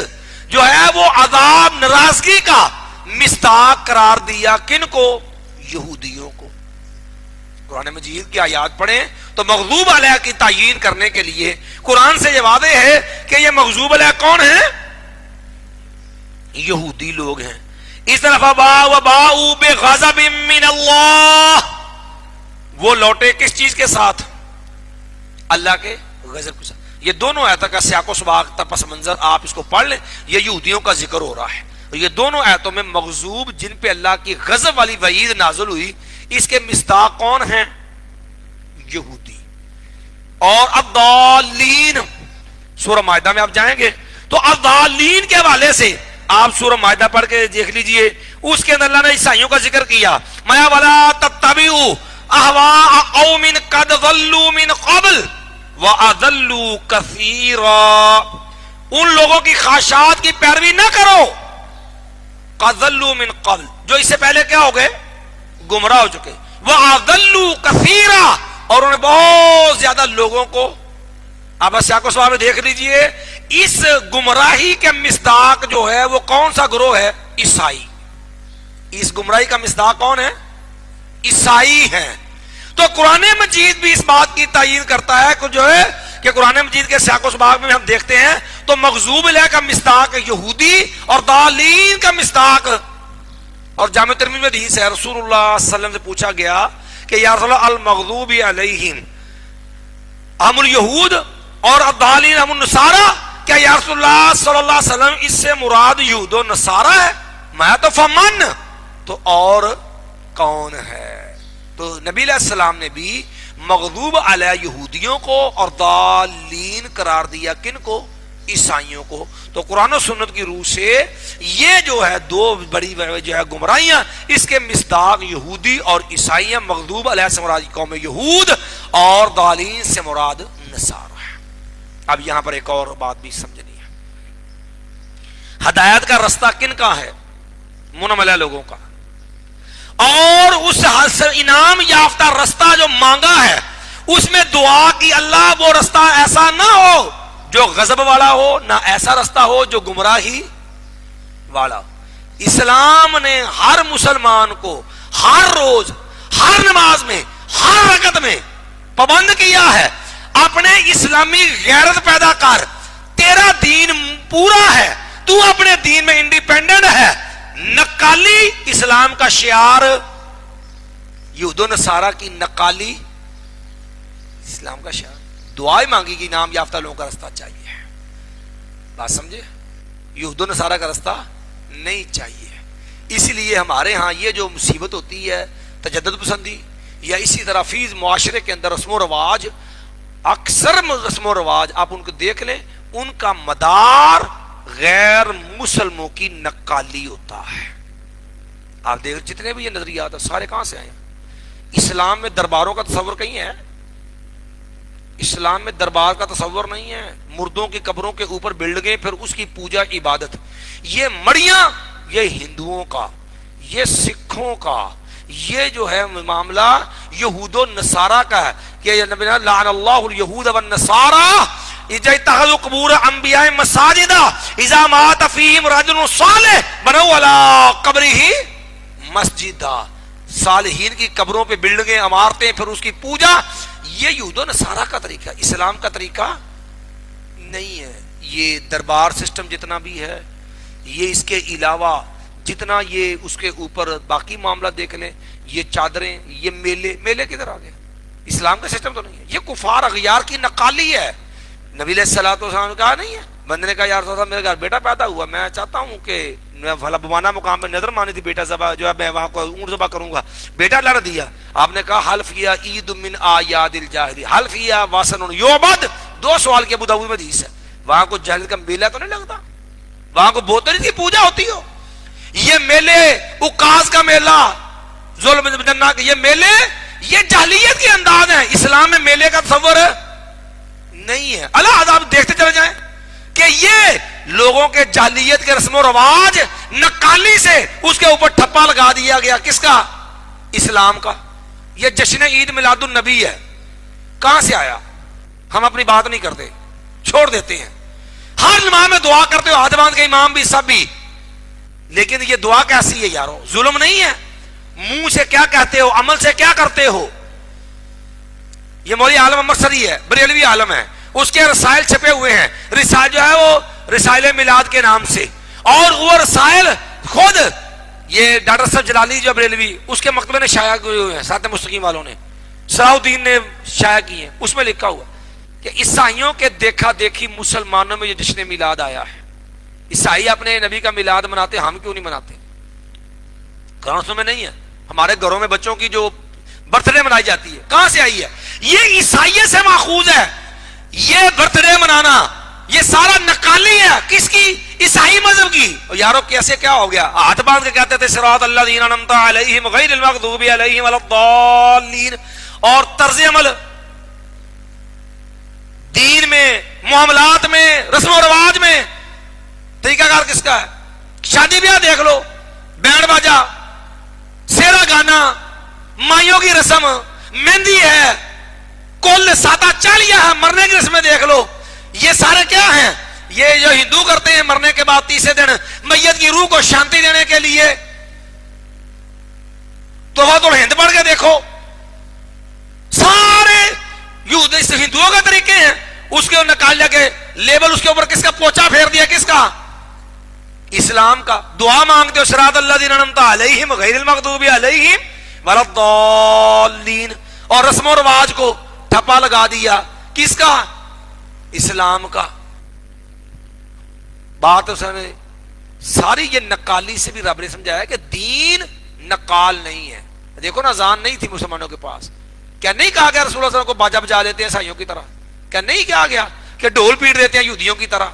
جو ہے وہ عذاب ناراضگی کا مصداق قرار دیا، کن کو؟ یہودیوں کو۔ قرآن مجید کی آیات پڑھیں تو مغضوب علیہ کی تعیین کرنے کے لیے قرآن سے یہ واضح ہے کہ یہ مغضوب علیہ کون ہیں؟ یہودی لوگ ہیں۔ اس طرف وباؤوا بغضب من اللہ، وہ لوٹے کس چیز کے ساتھ؟ اللہ کے غضب کے ساتھ۔ یہ دونوں آیتوں کا سیاق و سباق پس منظر آپ اس کو پڑھ لیں، یہ یہودیوں کا ذکر ہو رہا ہے۔ یہ دونوں آیتوں میں مغضوب جن پہ اللہ کی غضب والی وعید نازل ہوئی، اس کے مصداق کون ہیں؟ یہودی۔ اور الضالین، سورہ مائدہ میں آپ جائیں گے تو الضالین کے حوالے سے آپ سورہ مائدہ پڑھ کے دیکھ لیجئے، اس کے اندر اللہ نے عیسائیوں کا ذکر کیا، مَا وَلَا تَتَّبِعُوا أَهْوَاءَ قَوْمٍ قَدْ ضَلُّوا مِنْ قَبْلُ وَأَضَلُّوا كَثِيرًا، ان لوگوں کی خواہشات کی پیروی نہ کرو قد ضلوا من قبل، جو اس سے پہلے کیا ہو گئے؟ گمراہ ہو چکے. وَأَضَلُّوا كَثِيرًا، اور انہوں نے بہت زیادہ لوگوں کو. آپ سیاق و سباق میں دیکھ لیجئے اس گمراہی کے مصداق جو ہے وہ کون سا گروہ ہے؟ عیسائی. اس گمراہی کا مصداق کون ہے؟ عیسائی ہیں. تو قرآن مجید بھی اس بات کی تعین کرتا ہے کہ جو ہے کہ قرآن مجید کے سیاق و سباق میں ہم دیکھتے ہیں تو مغضوب علیہ کا مصداق یہودی اور ضالین کا مصداق. اور جامع ترمذی میں حدیث ہے، رسول اللہ صلی اللہ علیہ وسلم سے پوچھا گیا کہ یا رسول اللہ المغضوب علیہم ہم الیہود اور الضالین ہم النصارى، کیا یا رسول اللہ صلی اللہ علیہ وسلم اس سے مراد یہود و نصارہ ہے؟ میں تو فمن، تو اور کون ہے؟ تو نبی علیہ السلام نے بھی مغضوب علیہ یہودیوں کو اور ضالین قرار دیا کن کو؟ عیسائیوں کو. تو قرآن و سنت کی روح سے یہ جو ہے دو بڑی جو ہے گمراہیاں، اس کے مصداق یہودی اور عیسائیاں. مغضوب علیہ سے مراد قوم یہود اور ضالین سے مراد نصارہ ہے. اب یہاں پر ایک اور بات بھی سمجھنی ہے. ہدایت کا رستہ کن کا ہے؟ منعم علیہ لوگوں کا. اور اس انعام یافتہ رستہ جو مانگا ہے اس میں دعا کی اللہ وہ رستہ ایسا نہ ہو جو غضب والا ہو، نہ ایسا رستہ ہو جو گمراہی والا. اسلام نے ہر مسلمان کو ہر روز ہر نماز میں ہر رکعت میں پابند کیا ہے. اپنے اسلامی غیرت پیدا کر، تیرا دین پورا ہے، تو اپنے دین میں انڈیپینڈنٹ ہے. نقالی اسلام کا شعار، یہود و نصارہ کی نقالی اسلام کا شعار. دعائیں مانگی کہ انعام یافتہ لوگوں کا رستہ چاہیے. بات سمجھے؟ یہود و نصارہ کا رستہ نہیں چاہیے. اسی لیے ہمارے ہاں یہ جو مصیبت ہوتی ہے تجدد پسندی، یا اسی طرح فیض معاشرے کے اندر رسم و رواج، اکثر رسم و رواج آپ ان کو دیکھ لیں ان کا مدار غیر مسلموں کی نقالی ہوتا ہے. آپ دیکھ جتنے بھی یہ نظریات ہیں سارے کہاں سے آئے ہیں؟ اسلام میں درباروں کا تصور کہیں ہے؟ اسلام میں دربار کا تصور نہیں ہے. مردوں کی قبروں کے اوپر بلڈنگیں، پھر اس کی پوجا عبادت. یہ مڑیاں یہ ہندوؤں کا، یہ سکھوں کا، یہ جو ہے معاملہ یہود و نصارہ کا ہے کہ نبی لعن اللہ الیہود والنصارى اتخذوا قبور انبیاء مساجد اذا مات فیہم رجل صالح بنوا علی قبرہ مسجدا. صالحین کی قبروں پہ بلڈنگیں، عمارتیں، پھر اس کی پوجا. یہ یہود و نصارہ کا طریقہ، اسلام کا طریقہ نہیں ہے. یہ دربار سسٹم جتنا بھی ہے، یہ اس کے علاوہ جتنا یہ اس کے اوپر باقی معاملہ دیکھ لیں، یہ چادریں، یہ میلے کدھر آ گئے؟ اسلام کا سسٹم تو نہیں ہے. یہ کفار اغیار کی نقالی ہے. نبی علیہ الصلوۃ والسلام نے کہا نہیں ہے. بندے نے کہا یا رسول اللہ میرے گھر بیٹا پیدا ہوا، میں چاہتا ہوں کہ میں بھلا بمانا مقام پہ نظر مانی تھی بیٹا ذبح جو ہے میں وہاں کو اونٹ ذبح کروں گا، بیٹا لڑ دیا. آپ نے کہا حلف کیا عید من اعیاد الجاہلی، حلف کیا واسن یعبد. دو سوال کے ابو داؤد میں حدیث ہے. وہاں کو جاہلیت کا میلہ تو نہیں لگتا، وہاں کو بوتری کی پوجا ہوتی ہو. یہ میلے اکاس کا میلہ، ظلم جنہ کے یہ میلے، یہ جاہلیت کے انداز ہیں. اسلام میں میلے کا تصور نہیں ہے. اللہ آپ دیکھتے چلے جائیں کہ یہ لوگوں کے جاہلیت کے رسم و رواج نقالی سے اس کے اوپر ٹھپا لگا دیا گیا. کس کا؟ اسلام کا. یہ جشن عید میلاد النبی ہے، کہاں سے آیا؟ ہم اپنی بات نہیں کرتے، چھوڑ دیتے ہیں. ہر نماز میں دعا کرتے ہو، ہاتھ باندھ کے امام بھی سب بھی، لیکن یہ دعا کیسی ہے یارو؟ ظلم نہیں ہے؟ منہ سے کیا کہتے ہو، عمل سے کیا کرتے ہو؟ یہ مولوی عالم امرسری ہے، بریلوی عالم ہے، اس کے رسائل چھپے ہوئے ہیں. رسائل جو ہے وہ رسائل میلاد کے نام سے، اور وہ رسائل خود یہ ڈاکٹر صاحب جلالی جو بریلوی اس کے مکتبے نے شائع کیے ہوئے ہیں، ساتھ مستقیم والوں نے، صلاح الدین نے شائع کیے ہیں. اس میں لکھا ہوا کہ عیسائیوں کے دیکھا دیکھی مسلمانوں میں یہ جشن میلاد آیا ہے. عیسائی اپنے نبی کا میلاد مناتے، ہم کیوں نہیں مناتے؟ گھروں میں نہیں ہے. ہمارے گھروں میں بچوں کی جو برتھ ڈے منائی جاتی ہے کہاں سے آئی ہے؟ یہ عیسائیت سے ماخوذ ہے. یہ برتھ ڈے منانا یہ سارا نقالی ہے. کس کی؟ عیسائی مذہب کی. یارو کیسے کیا ہو گیا؟ ہاتھ باندھ کے کہتے تھے صراط الذین انعمت علیہم غیر المغضوب علیہم ولا الضالین. اور طرز عمل دین میں، معاملات میں، رسم و رواج میں طریقہ کار کس کا ہے؟ شادی بیاہ دیکھ لو، بینڈ باجا، سیرا گانا، مائیوں کی رسم، مہندی ہے، کل سادہ چالیاں ہے، مرنے کی رسمیں دیکھ لو، یہ سارے کیا ہیں؟ یہ جو ہندو کرتے ہیں مرنے کے بعد تیسرے دن میت کی روح کو شانتی دینے کے لیے توبۃ الہند پڑھ کے دیکھو، سارے ہندوؤں کے طریقے ہیں. اس کے نکال کے لیبل اس کے اوپر کس کا پوچا پھیر دیا؟ کس کا؟ اسلام کا. دعا مانگتے ہو صراط الذین انعمت علیہم غیر المغضوب علیہم ولا الضالین، اور رسم و رواج کو ٹھپا لگا دیا. کس کا؟ اسلام کا. بات سمجھ ساری. یہ نقالی سے بھی رب نے سمجھایا کہ دین نقال نہیں ہے. دیکھو نا، اذان نہیں تھی مسلمانوں کے پاس، کیا نہیں کہا گیا رسول اللہ صلی اللہ علیہ وسلم کو باجا بجا لیتے ہیں عیسائیوں کی طرح؟ کیا نہیں کہا گیا کہ ڈھول پیٹ دیتے ہیں یہودیوں کی طرح؟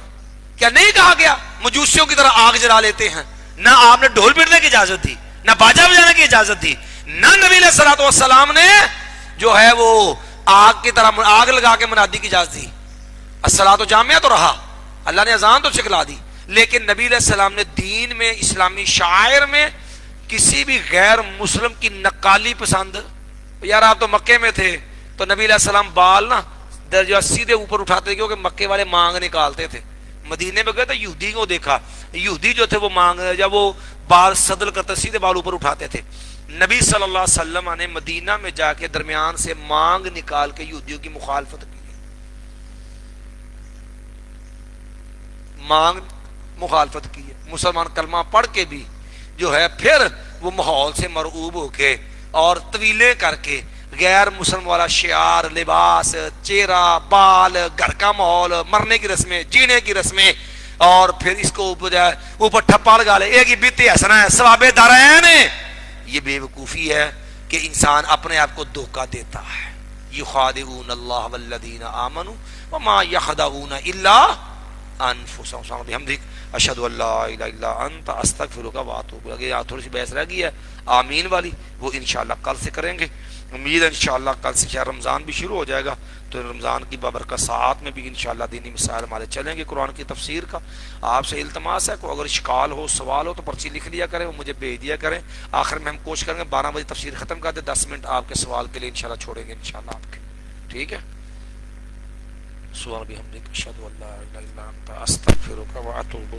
کیا نہیں کہا گیا مجوسیوں کی طرح آگ جلا لیتے ہیں؟ نہ آپ نے ڈھول پیٹنے کی اجازت دی، نہ باجا بجانے کی اجازت دی، نہ نبی علیہ الصلوۃ والسلام نے جو ہے وہ آگ کی طرح آگ لگا کے منادی کی اجازت دی. الصلاۃ جامعہ تو رہا، اللہ نے اذان تو سکھلا دی، لیکن نبی علیہ السلام نے دین میں، اسلامی شاعر میں کسی بھی غیر مسلم کی نقالی پسند. یار آپ تو مکے میں تھے تو نبی علیہ السلام بال نا درجہ سیدھے اوپر اٹھاتے تھے کیونکہ مکے والے مانگ نکالتے تھے. مدینے میں گئے تو یہودی کو دیکھا، یہودی جو تھے وہ مانگ جب وہ بال صدل کرتے سیدھے بال اوپر اٹھاتے تھے. نبی صلی اللہ علیہ وسلم نے مدینہ میں جا کے درمیان سے مانگ نکال کے یہودیوں کی مخالفت کی. مانگ مخالفت کی ہے. مسلمان کلمہ پڑھ کے بھی جو ہے پھر وہ ماحول سے مرعوب ہو کے اور طویلیں کر کے غیر مسلم والا شعار، لباس، چہرہ، بال، گھر کا ماحول، مرنے کی رسمیں، جینے کی رسمیں، اور پھر اس کو اوپر ٹھپا لگا لے ایک ہی بیت حسنہ ہے ثواب دارین. یہ بے وقوفی ہے کہ انسان اپنے آپ کو دھوکہ دیتا ہے. یخادعون اللہ والذین آمنوا وما یخدعون الا انفسهم بحمدک اشہد ان لا الہ الا انت استغفرک واتوب الیک. یہاں تھوڑی سی بحث رہ گئی ہے آمین والی، وہ انشاءاللہ کل سے کریں گے. امید ہے انشاءاللہ کل سے شہر رمضان بھی شروع ہو جائے گا تو رمضان کی بابرکت ساعت میں بھی انشاءاللہ دینی مسائل ہمارے چلیں گے قرآن کی تفسیر کا. آپ سے التماس ہے کوئی اگر اشکال ہو، سوال ہو تو پرچی لکھ لیا کریں، وہ مجھے بھیج دیا کریں. آخر میں ہم کوشش کریں گے 12 بجے تفسیر ختم کر دیں، 10 منٹ آپ کے سوال کے لیے انشاءاللہ چھوڑیں گے انشاءاللہ آپ کے. ٹھیک ہے. سبحان ربی الحمدک اشہد ان لا الہ الا انت استغفرک واتوب